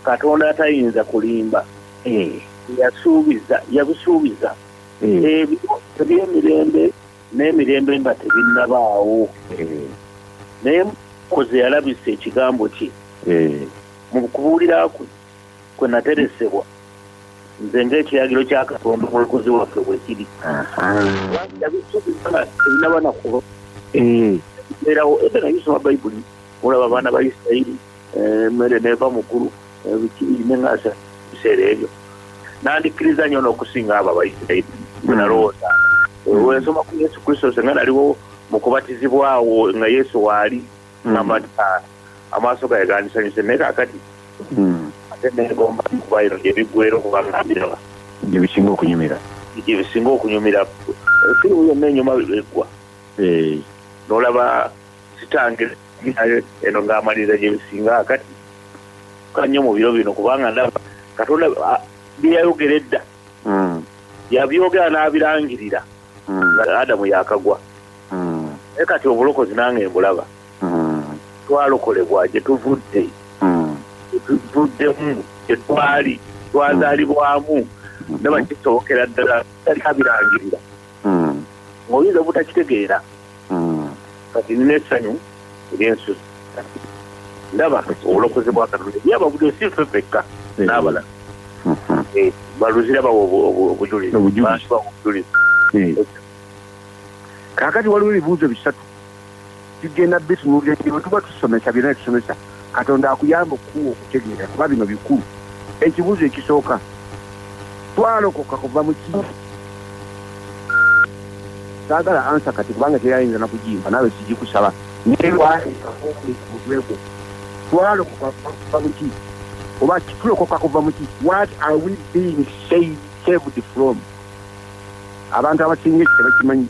katonda atayinza kulimba yabusuubiza ebyemirembe n'emirembe nga tebinnabaawo naye mukozi yalabisa ekigambo kye mu kubuulira kwe nateresebwa nze ng'ekiragiro kya katonda omulokozi waffe bwe kiri yabisuubiza nga tebinaba nakuba erawo ebe nayisoma bayibuli olaba abaana ba isirayiri emmere neeva mukulu bikiri neŋasa biseera ebyo nandikkiriza nnyo n'okusinga abo abaisirayiri bwe nalowooza wensoma ku yesu kristo senga naliwo mu kubatizibwawo nga yesu waali amaaso gaye gandisanyuse naye kakati ate negomba kubairo gyebiggwera okubagambirwa gyebisinga okunyumira firimu yonna enyuma eggwa n'olaba sitange eno ng'amaliriza gyebisinga akati kannyo mu biro bino kubanga ndaba katonda byeyayogera edda yabyogera n'abirangirira nga adamu yakagwa naye kati obulokozi nange mbulaba twalokolebwa gye tuvudde tuddemu kyetwali twazaalibwamu nabakisookera ddala talika birangirira ng'oyinza obutakitegeera kati nina essanyu eryensusu ndaba obulokozi bwa Katonda yaba buli si ffe ffekka n'abalala baluzira bawa obujulizi. Kaakati waliwo ebibuuzo bisatu tugenda bitunuulira bwe tuba tusomesa byonna tusomesa Katonda akuyamba okukuwa okutegeera kuba bino bikulu. Ekibuuzo ekisooka twalokoka kuva mu ki? Saagala ansa kati kubanga teyayinza na kugimba naawe sigikusaba newaaekamutweko twalokoka kuva mu ki oba tulokoka kuva mu ki? What are we being saved from? Abantu abasinga ekyo tebakimanyi.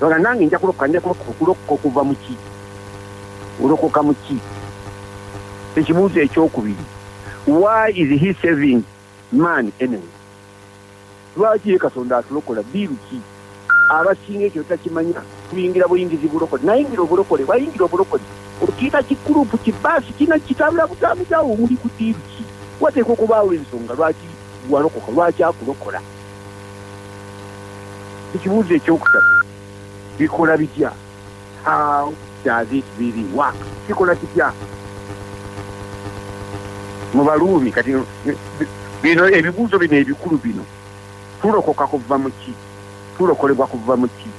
Oga nange nja kulokoka kuva mu ki? Ulokoka mu ki? Ekibuuzo ekyokubiri, why is he saving man anyway? Lwaki Katonda atulokola biru ki? Abasinga ekyo takimanya tuyingira buyingizi bulokole. Nayingira obulokole, bayingira obulokole okiyita kikurupu kibaasi kina kitambula butabuzawo omuli ku biru ki? Wateekwa okubaawo ensonga lwaki walokoka, lwaki akulokola. Ekibuuzo ekyokusatu, bikola bitya? How does it really work? Kikola kitya? Mu Baluumi kati bino ebibuuzo bino ebikulu bino tulokoka kuva mu ki? Tulokolebwa kuva mu ki?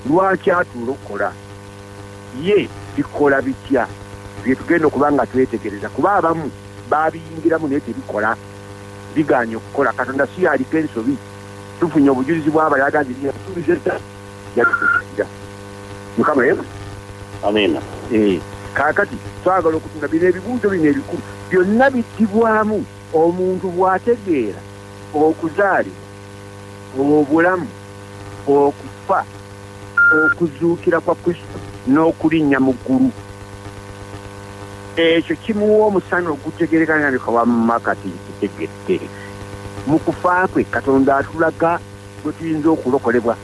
Lwaki atulokola? Ye bikola bitya? Bye tugenda okuba nga twetegereza kuba abamu baabiyingiramu naye tebikola biganya okukola. Katonda si yaliko ensobi. Tufunye obujulizi bw'abayaga nti yatubiza yatubiza Mukama yesu. Amina. Kaakati twagala okutunga bino ebibuuzo bino ebikulu byonna bittibwamu omuntu bw'ategeera okuzaalibwa, obulamu, okufa, okuzuukira kwa Kristo n'okulinnya mu ggulu. Ekyo kimuwa omusana ogutegerekana bikawamma kati kitegedde. Mu kufa kwe Katonda atulaga bwe tuyinza okulokolebwa.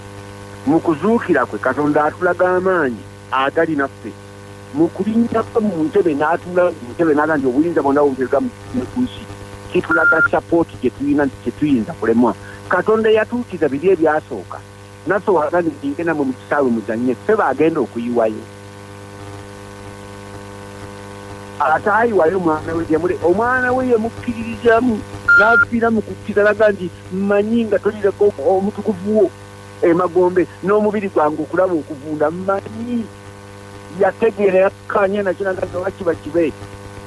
Mu kuzuukira kwe Katonda atulaga amaanyi agali naffe. Mu kulinnya kwe mu ntebe n'atula mu ntebe n'aga nti obuyinza bwonna bumpega mu nsi. Kitulaga sapooti gye tulina nti tetuyinza kulemwa. Katonda yatuukiza biri ebyasooka. Naffe wagani ngenda mu kisaawe muzannye ffe baagenda okuyiwayo. Ataayiwayo omwana we gyemule omwana we yemukkiririzamu n'afiira mu kukkiriza nti mmanyi nga tolireko omutukuvu wo emagombe n'omubiri gwange okulaba okuvunda mmanyi. Yategeera yakkanya nakyo nagaga wakiba kibe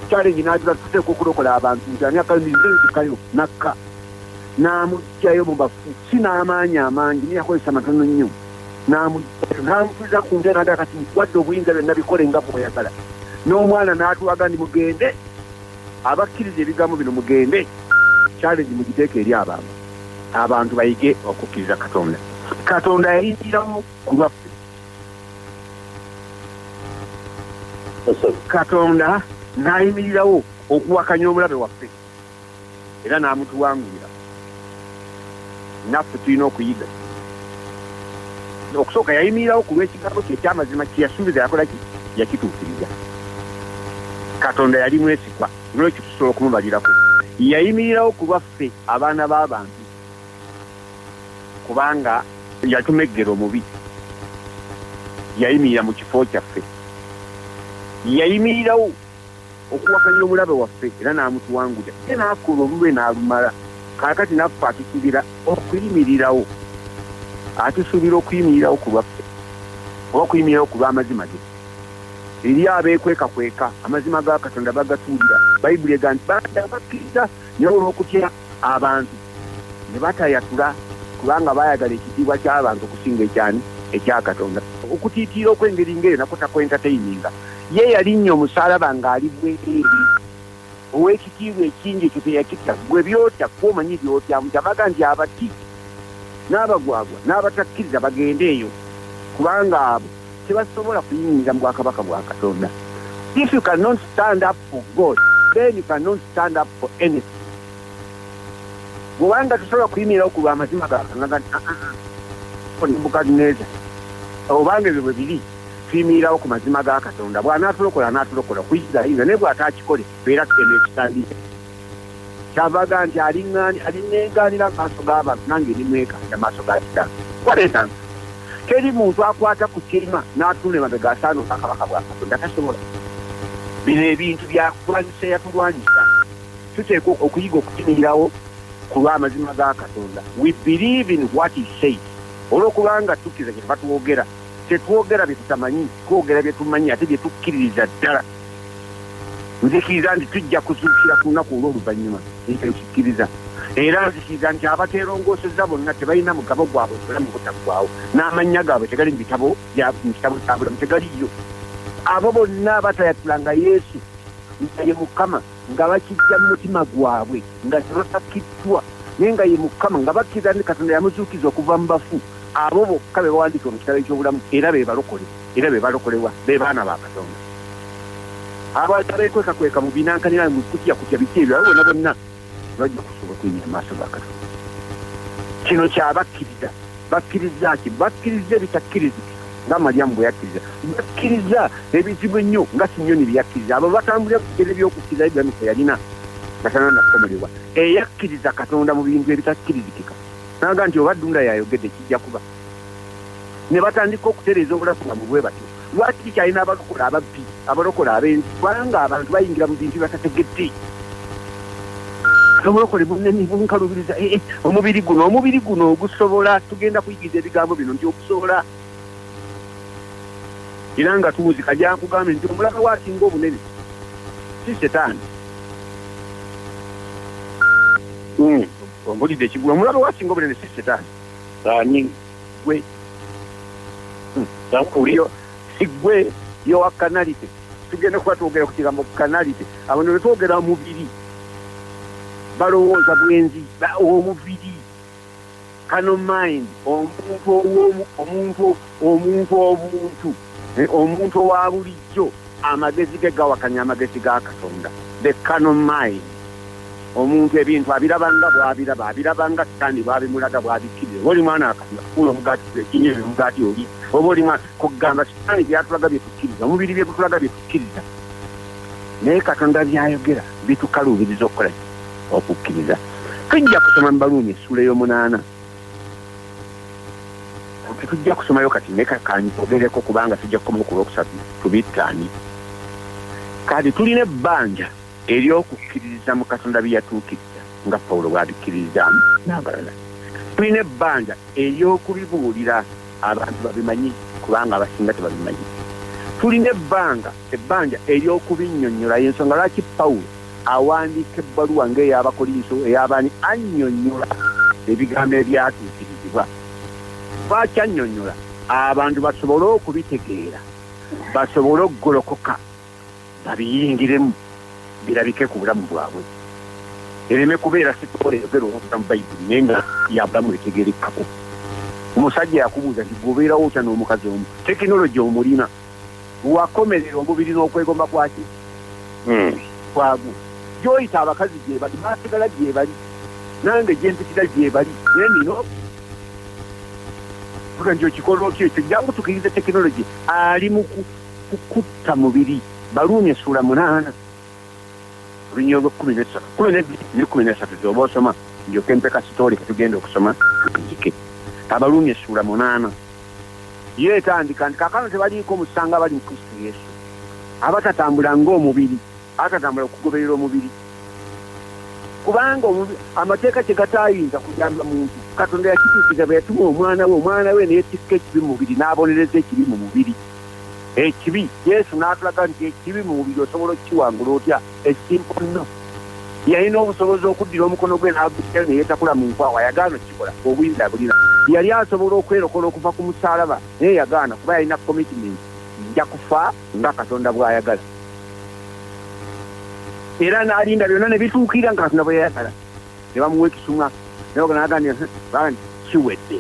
challenge n'agira tuteeka okulokola abantu nti ani akalinzikayo nakka n'amugjayo mu bafu si n'amaanyi amangi naye yakozesa matono nnyo n'amutuliza ku nte n'aga kati wadde obuyinza byonna bikole nga bw'oyagala. N'omwana n'atuwaga ndi mugende abakkiriza ebigambo bino mugende challenge mugiteeka eri abantu bayige okukkiriza Katonda. Katonda yayingiramu ku lwaffe. Katonda n'ayimirirawo okuwakanya omulabe waffe era n'amutuwangulira. Naffe tulina okuyiga. Okusooka yayimirirawo ku lw'ekigambo kye ekyamazima kye yasuubiza yakola ki? Yakituukiriza. Katonda yali mwesigwa n'olwekyo tusobola okumubalirako. Yayimirirawo ku lwaffe abaana b'abantu kubanga yatumeggera omubi. Yayimirira mu kifo kyaffe. Yayimirirawo okuwakanya omulabe waffe era n'amutuwangulira. Ye n'akola olulwe n'alumala. Kaakati naffe atusuubira okuyimirirawo. Atusuubira okuyimirirawo ku lwaffe oba okuyimirirawo ku lw'amazima ge. Eri abeekwekakweka amazima ga Katonda bagatuulira. Bayibuli ega nti banda bakkiriza naye olw'okutya abantu ne batayatula kubanga baayagala ekitiibwa ky'abantu okusinga ekyani ekya Katonda. Okutiitiira okw'engeri ng'eyo nako takwentatayininga. Ye yalinnya omusaalaba ng'ali bwereere. Ow'ekitiibwa ekingi ekyo teyakitya gwe byotya kwomanyi byotyamu kyabaga nti abati n'abagwagwa n'abatakkiriza bagende eyo kubanga abo tebasobola kuyingira mu bwakabaka bwa Katonda. If you cannot stand up for God, then you cannot stand up for anything. Bw'obanga tosobola kuyimirirawo ku lw'amazima ga Katonda Nebukadneza obanga ebyo bwe biri tufiimirawo ku mazima ga Katonda bw'anaatulokola anaatulokola kuyigirayiza naye bw'ataakikole beera tutema ekitandike kyavaga nti alinengaanira amaaso g'abantu nange erimwekanira amaaso ga kitange waleetanga teri muntu akwata ku kirima n'atunda emabega asaano akabaka bwa Katonda tasobola bino ebintu byakulwanyisa yatulwanyisa tuteekwa okuyiga okukimirirawo ku lw'amazima ga Katonda we believe in what he says olw'okubanga tukkiriza kye tuba tetwogera bye tutamanyi twogera bye tumanyi ate bye tukkiririza ddala nzikiriza nti tujja kuzuukira ku lunaku olw'oluvannyuma ekyo kikkiriza era nzikiriza nti abateerongoosezza bonna tebalina mugabo gwabwe obulamu butaggwaawo n'amannya gaabwe tegali mu bitabo bya bulamu tegaliyo abo bonna abatayatulanga Yesu nga ye Mukama nga bakijja mu mutima gwabwe nga tebasakiddwa naye nga ye Mukama nga bakkiriza nti Katonda yamuzuukiza okuva mu bafu abo bokka be bawandiika mu kitabo eky'obulamu era be balokole era be balokolebwa be baana ba Katonda ababekwekakweka mu binankanira mu kutya biki ebyo abo bonna bajja kusobola okuyimirira mu maaso ga Katonda kino kyabakkiriza bakkiriza ki bakkiriza ebitakkirizika nga Mariamu bwe yakkiriza bakkiriza ebizibu ennyo nga Simeoni bye yakkiriza abo batambulira ku bigere by'okukkiriza Ibulayimu kwe yalina nga tananakomolebwa eyakkiriza Katonda mu bintu ebitakkirizikika naga nti oba Ddunda yayogedde kijja kuba ne batandika okutereeza obulamu bwabwe bwe batyo lwaki kikyalina abalokola ababbi abalokola abenzi kubanga abantu bayingira mu bintu batategedde omulokole bunkalubiriza omubiri guno ogusobola tugenda kuyigiriza ebigambo bino nti okusobola era nga tuwuzika gyankugambe nti omulaka wasinga obunene si Setaani ombulidde ekigulu omulaka wasinga obunene si Setaani ani gwe uliyo sigwe yo wakanalite tugenda kuba twogera ku kigambo kanalite abo ne twogera omubiri balowooza bwenzi omubiri kano mind omuntu owa bulijjo amagezi ge gawakanya amagezi ga Katonda the canon mind omuntu ebintu abirabanga Sitaani bwabimulaga bwabikkiriza oli mwana akasula kuula omugaati ekinyere omugaati oli oba oli mwana kugamba Sitaani byatulaga byetukkiriza omubiri byetulaga byetukkiriza naye Katonda byayogera bitukaluubiriza okukola okukkiriza tujja kusoma mu Baluumi essula y'omunaana tetujja kusomayo kati naye kanyi twogereko kubanga tujja kukomawo ku lwokusatu tubittaani kati tulina ebbanja ery'okukkiririza mu Katonda bye yatuukiriza nga Pawulo bw'abikkiririzaamu n'abalala tulina ebbanja ery'okubibuulira abantu babimanyi kubanga abasinga tebabimanyi tulina ebbanja ery'okubinnyonnyola y'ensonga lwaki Pawulo awandiika ebbaluwa ng'ey'Abakolinso ey'abaani annyonnyola ebigambo ebyatuukirizibwa lwaki annyonnyola abantu basobole okubitegeera basobole okugolokoka babiyingiremu birabike ku bulamu bwabwe ereme kubeera sitoola eyogera okuta mu Bayibuli naye nga yabulamu etegerekako omusajja yakubuuza nti gwobeerawo otya n'omukazi omu tekinologi omulina wakomerera omubiri n'okwegomba kwaki kwagwo gyoyita abakazi gye bali baasigala gye bali nange gye mpitira gye bali naye nino tuga nti okikola otyo ekyo jangu tukirize tekinologi ali mu kukutta mubiri Baluumi essula 8 Olunyiriri 13 zoba osoma ndyoke mpeka sitooli ketugenda okusoma nzike Abaluumi essula 8 ye etandika nti kaakano tebaliiko omusanga bali mu Kristo Yesu abatatambula ng'omubiri abatatambula okugoberera omubiri kubanga amateeka kye gataayinza kuyamba muntu Katonda yakituukiza bwe yatuma omwana we neyetikka ekibi mu mubiri n'abonereza ekibi mu mubiri ekibi Yesu n'atulaga nti ekibi mu mubiri osobola okukiwangula otya esimple nno yalina obusobozi okuddira omukono gwe n'agusya ne yeetakula mu nkwawa yagaana okikola obuyinza abulina yali asobola okwerokola okuva ku musaalaba naye yagaana kuba yalina commitment nja kufa nga Katonda bw'ayagala era n'alinda byonna ne bituukira nga Katonda bwe yayagala ne bamuwa ekisumwa naye kiwedde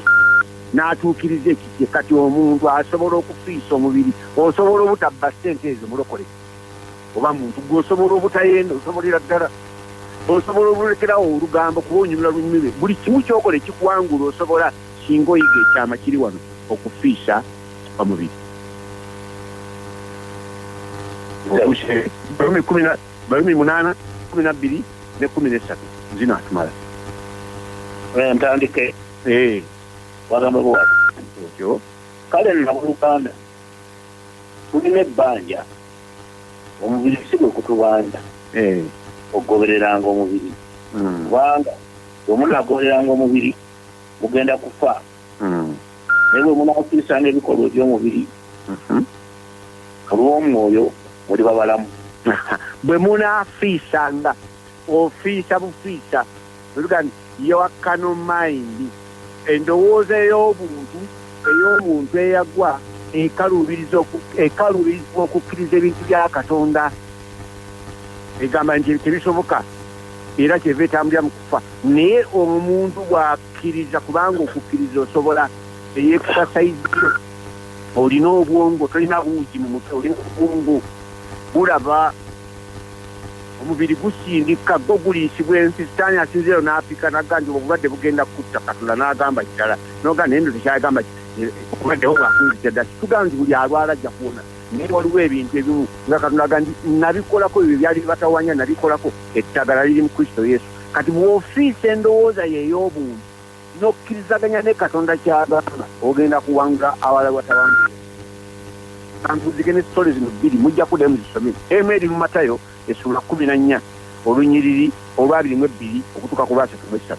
n'atuukiriza ekijje kati omuntu asobola okufiisa omubiri osobola obutabba ssente ezo mulokole oba muntu gweosobola obutayenda osobolera ddala osobola obulekerawo olugambo kuba onyumira lunyumu lwe buli kimu kyokola ekikuwangula osobola singa oyiga ekyama kiri wano okufiisa omubiri balumi 8 12 ne 13 zino atumala ntandike wagamba bwa ekyo kale na Uganda tulina ebbanja omubiri si gwe kutubanja ogobereranga omubiri kubanga omuntu agobereranga omubiri mugenda kufa naye bwe munaafiisanga ebikolwa by'omubiri olw'omwoyo muli babalamu bwe munaafiisanga ofiisa bufiisa olugani your carnal mind endowooza ey'omuntu eyagwa ekaluubirizibwa okukkiriza ebintu bya Katonda egamba nti tebisoboka era kyeva etambulira mu kufa naye omuntu bw'akkiriza kubanga okukkiriza osobola eyekusasaizo olina obwongo tolina buugi mu mutwe olina obwongo bulaba omubiri gusindika gwo guliisibwa ensi sitaani asinziro n'apika naga nti obulwadde bugenda kutta Katonda n'agamba kirala noga naye ndo tekyagamba obulwaddeho bwakunzija ddala kitugamba nti buli alwala ajja kuwona naye waliwo ebintu ebimu nga Katonda aga nti nabikolako ebyo byali bibatawanya nabikolako ettagala liri mu Kristo Yesu kati bw'ofiisa endowooza yeey'obuntu n'okkirizaganya ne Katonda kyagamba ogenda kuwangula awala watawangula kankuzike ne sitole zino bbiri mujja kuddayo muzisomere emu eri mu Matayo essula 14 olunyiriri olwa 22 okutuuka ku lwa 33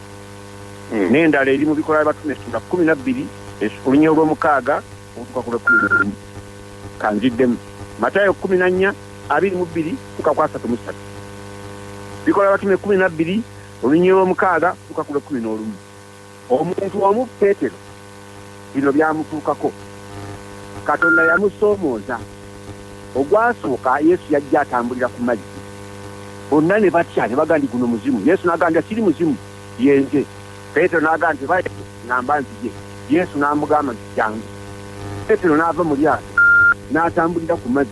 n'endala eri mu Bikola by'Abatume essula 12 olunyiriri olw'omukaaga okutuuka ku lwa 11 kanziddemu Matayo 14 22 okutuuka ku 33 Bikola by'Abatume 12 olunyiriri olw'omukaaga okutuuka ku lwa 11 omuntu omu Peetero bino byamutuukako Katonda yamusoomooza ogwasooka Yesu yajja atambulira ku mazzi bonna ne batya ne bagandi guno muzimu Yesu n'agamba siri muzimu yenze Peetero n'agamba nti baye ngamba nzije Yesu n'amugamba nti jangu Peetero n'ava mu lyato n'atambulira ku mazzi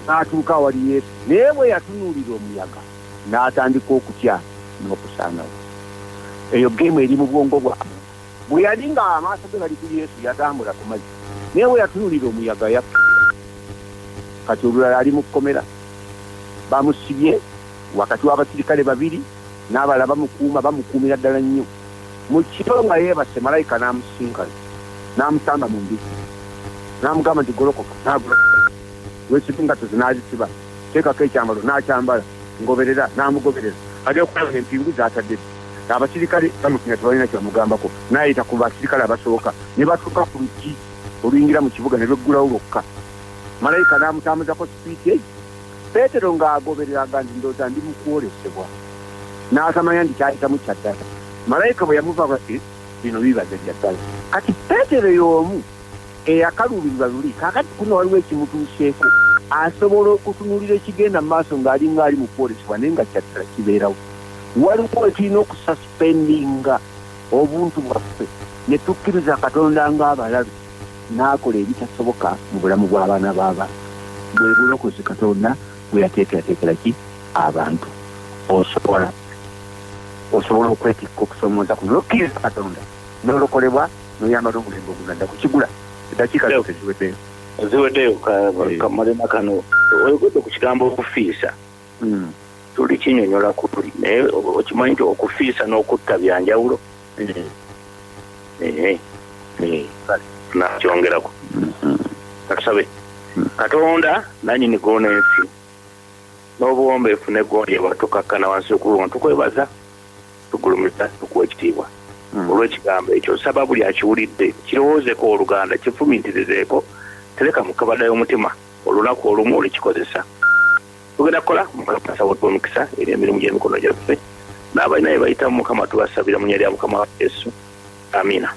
n'atuuka awali Yesu naye bwe yatunuulira omuyaga n'atandika okutya n'okusaanawo eyo geemu eri mu bwongo bwabwe bwe yali nga amaaso ge gali kuli Yesu yatambula ku mazzi naye bwe yatunuulira omuyaga yakka kati olulala ali mu kkomera bamusibye wakati w'abasirikale 2 n'abalala bamukuumira ddala nnyo mu kiro nga yeebase malayika n'amusinkana n'amusanga mu mbisi n'amugamba nti golokoka n'agolokoka wesifingato ze n'azisiba teekako ekyambalo n'akyambala ngoberera n'amugoberera ali okulaba empingu z'atadde abasirikale bamukinga tebalina kyebamugambako n'ayita ku basirikale abasooka ne batuuka ku luggi oluyingira mu kibuga ne lweggulawo lwokka malayika n'amutambuzako sipiiti eyo Peetero ng'agobereraga nti ndowooza ndi mu kwolesebwa n'atamanya nti kyayitamu kya ddala malayika bwe yamuvaako bino bibaze bya ddala kati Peetero y'omu eyakaluubirirwa luli kaakati kuno waliwo ekimutuuseeko asobola okutunuulira ekigenda mu maaso ng'ali mu kwolesebwa naye nga kya ddala kibeerawo waliwo tulina okususpendinga obuntu bwaffe ne tukkiriza Katonda ng'abalabe n'akola ebitasoboka mu bulamu bw'abaana b'abantu bwe bulokozi Katonda bwe yateekerateekera ki abantu osobola okwetikka okusomooza kuno n'okkiriza Katonda n'olokolebwa n'oyamba n'omulembe ogunadda kukigula eddakiika zo teziweddeyo kamalema kano oyogedde ku kigambo okufiisa tuli kinyonyola kuli naye okimanyi nti okufiisa n'okutta byanjawulo nakyongerako katusabe Katonda nannyini goona ensi n'obuwombeefu n'eggondi ebatukakkana wansi okuluma tukwebaza tugulumiza tukuwa ekitiibwa olw'ekigambo ekyo saba buli akiwulidde kirowoozeko Oluganda kifumintirizeeko tereka mukabada y'omutima olunaku olumu olukikozesa tugenda kukola Mukama sawotu omukisa eri emirimu gy'emikono gyaffe n'abalina bye bayitamu Mukama tubasabira mu nnya lya Mukama waffe Yesu amiina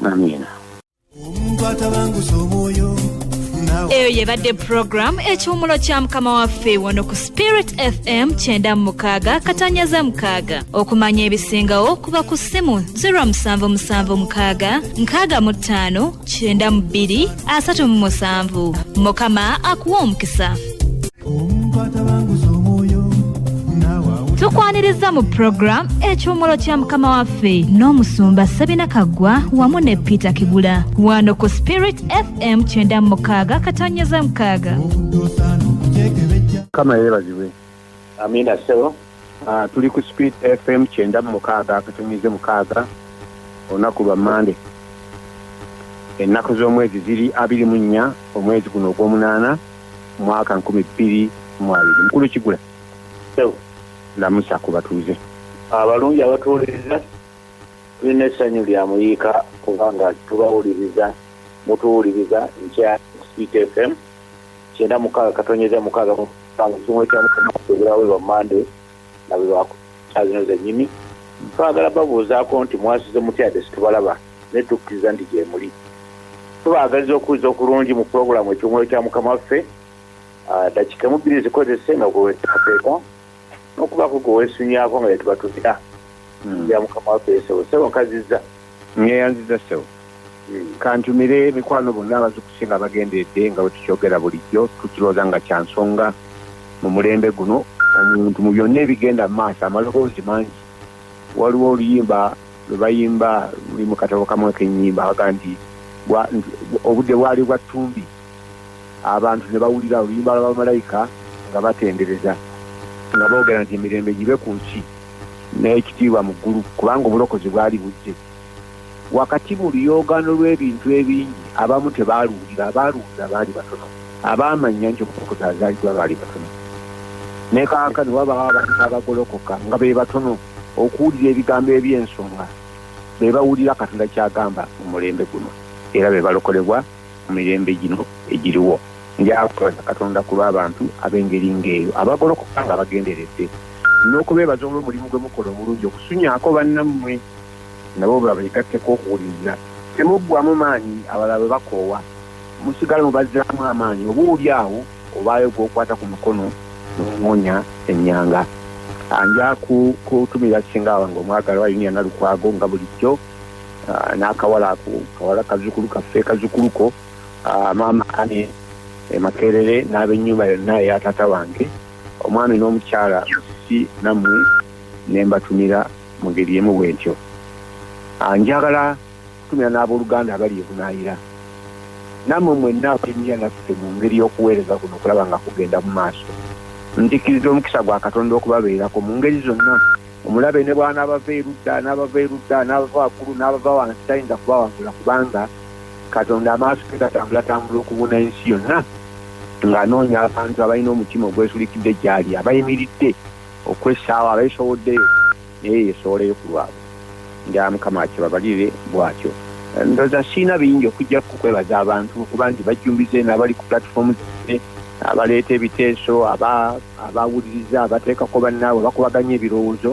eyo yebadde program ekyomolo kya Mukama waffe wano ku Spirit FM 96.6 okumanya ebisingawo kuba ku ssimu 0776559237 Mukama akuwa omukisa. Tukwaniriza mu program ekyomolo kya Mukama waffe n'omusumba Sabina Kaggwa wamu ne Peter Kigula wano ku Spirit FM 96.6. kama yeebazibwe. Amina ssebo. Tuli ku Spirit FM 96.6 olunaku lwa Mande. Ennaku z'omwezi ziri 24 omwezi guno ogw'omunaana mwaka 2020. Mukulu Kigula. Ssebo. Lamusa ku batuuze. Abalungi abatuwuliriza tulina essanyu lya muyiika kubanga tubawuliriza mutuwuliriza nkya Spirit FM 96.6 kimwe kya Mukama bulawe lwa Mande na bwakuzino zennyini twagala babuuzaako nti mwasize mutyade situbalaba ne tukkiriza nti gye muli tubaagaliza okuwuliza okulungi mu pulogulaamu ekimwe kya Mukama waffe dakika mubiri zikozese nga gweweteekateeka n'okubaako gweweesunyaako nga yetubatumira ya Mukama waffe Ssebo nkazizza ngeyanziza Ssebo kantumire mikwano bonna abazikusinga abagenderedde nga bwe tukyogera bulijjo tukirooza nga kyansonga mu mulembe guno omuntu mu byonna ebigenda mu maaso amaloboozi mangi waliwo oluyimba lwe bayimba luli mu katabo kamwe k'ennyimba baga nti obudde bwali bwa ttumbi abantu ne bawulira oluyimba lw'abamalayika nga batendereza nga boogera nti emirembe gibe ku nsi n'ekitiibwa mu ggulu kubanga obulokozi bwali bujje wakati mu luyogaano lw'ebintu ebingi abamu tebaaluwulira abaaluwulira baali batono abaamanya nti obulokozi azaalibwa baali batono ne kaakano wabawo abantu abagolokoka nga be batono okuwulira ebigambo eby'ensonga be bawulira Katonda kyagamba mu mulembe guno era be balokolebwa mu mirembe gino egiriwo njakukoza Katonda ku lw'abantu ab'engeri ng'eyo abagolokoka nga bagenderedde n'okubeebaza olw'omulimu gwe mukola omulungi okusunyaako bannammwe nabo babeegatteko okuwuliriza temuggwamu maanyi abalala bwe bakoowa musigala mubazzaamu amaanyi oba oli awo obaayo gw'okwata ku mukono n'omwonya ennyanga anja kutumira kisinga wange omwagala wa Yunia Nalukwago nga bulijjo n'akawala ako kawala kazukulu kaffe kazukuluko maama Ane Makerere n'ab'ennyumba yonna eya taata wange omwami n'omukyala si nammwe ne mbatumira mu ngeri emu bwentyo njagala kutumira n'abooluganda abali ebunaayira nammwe mwenna abalinnya naffe mu ngeri y'okuweereza kuno okulaba nga kugenda mu maaso nzikiriza omukisa gwa Katonda okubabeerako mu ngeri zonna omulabe ne bwana abava erudda n'abava waggulu n'abava wansi tayinza kubawangula kubanga Katonda amaaso ge gatambula okubuna ensi yonna ng'anoonya abantu abalina omutima ogwesulikidde gy'ali abayimiridde okwessaawa abeesoboddeyo naye yeesooleyo ku lwabwe nga Mukama akibabalire bw'atyo ndowooza siina bingi okujja kukwebaza abantu kuba nti bajjumbize n'abali ku platform zaffe abaleeta ebiteeso abawuliriza abateekako bannaabwe bakubaganya ebirowoozo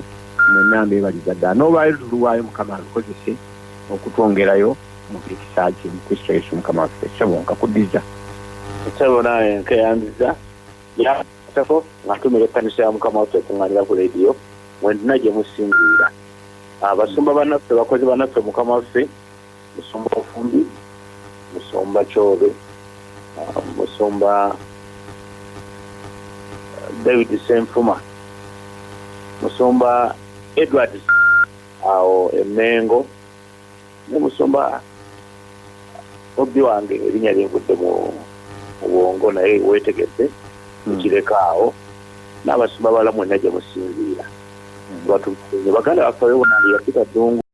mwenna mbeebaliza ddala n'olwayo tuluwaayo Mukama alukozese okutwongerayo mu kisa kye mu Kristo Yesu Mukama waffe Ssebo nkakuddiza Ssebo naye nkeyanziza yatako ngatumira ekkanisa ya Mukama waffe ekuŋŋaanira ku leediyo mwendina gye musinziira abasumba bannaffe bakozi bannaffe Mukama waffe musumba Ofumbi musumba Kyobe musumba David Senfuma musumba Edward awo Emengo ne musumba Obi wange erinnya lyevudde mu bwongo naye weetegedde ekireka awo n'abasumba bala mwenna gye musinziira baganda baffe bonna yapita ddungu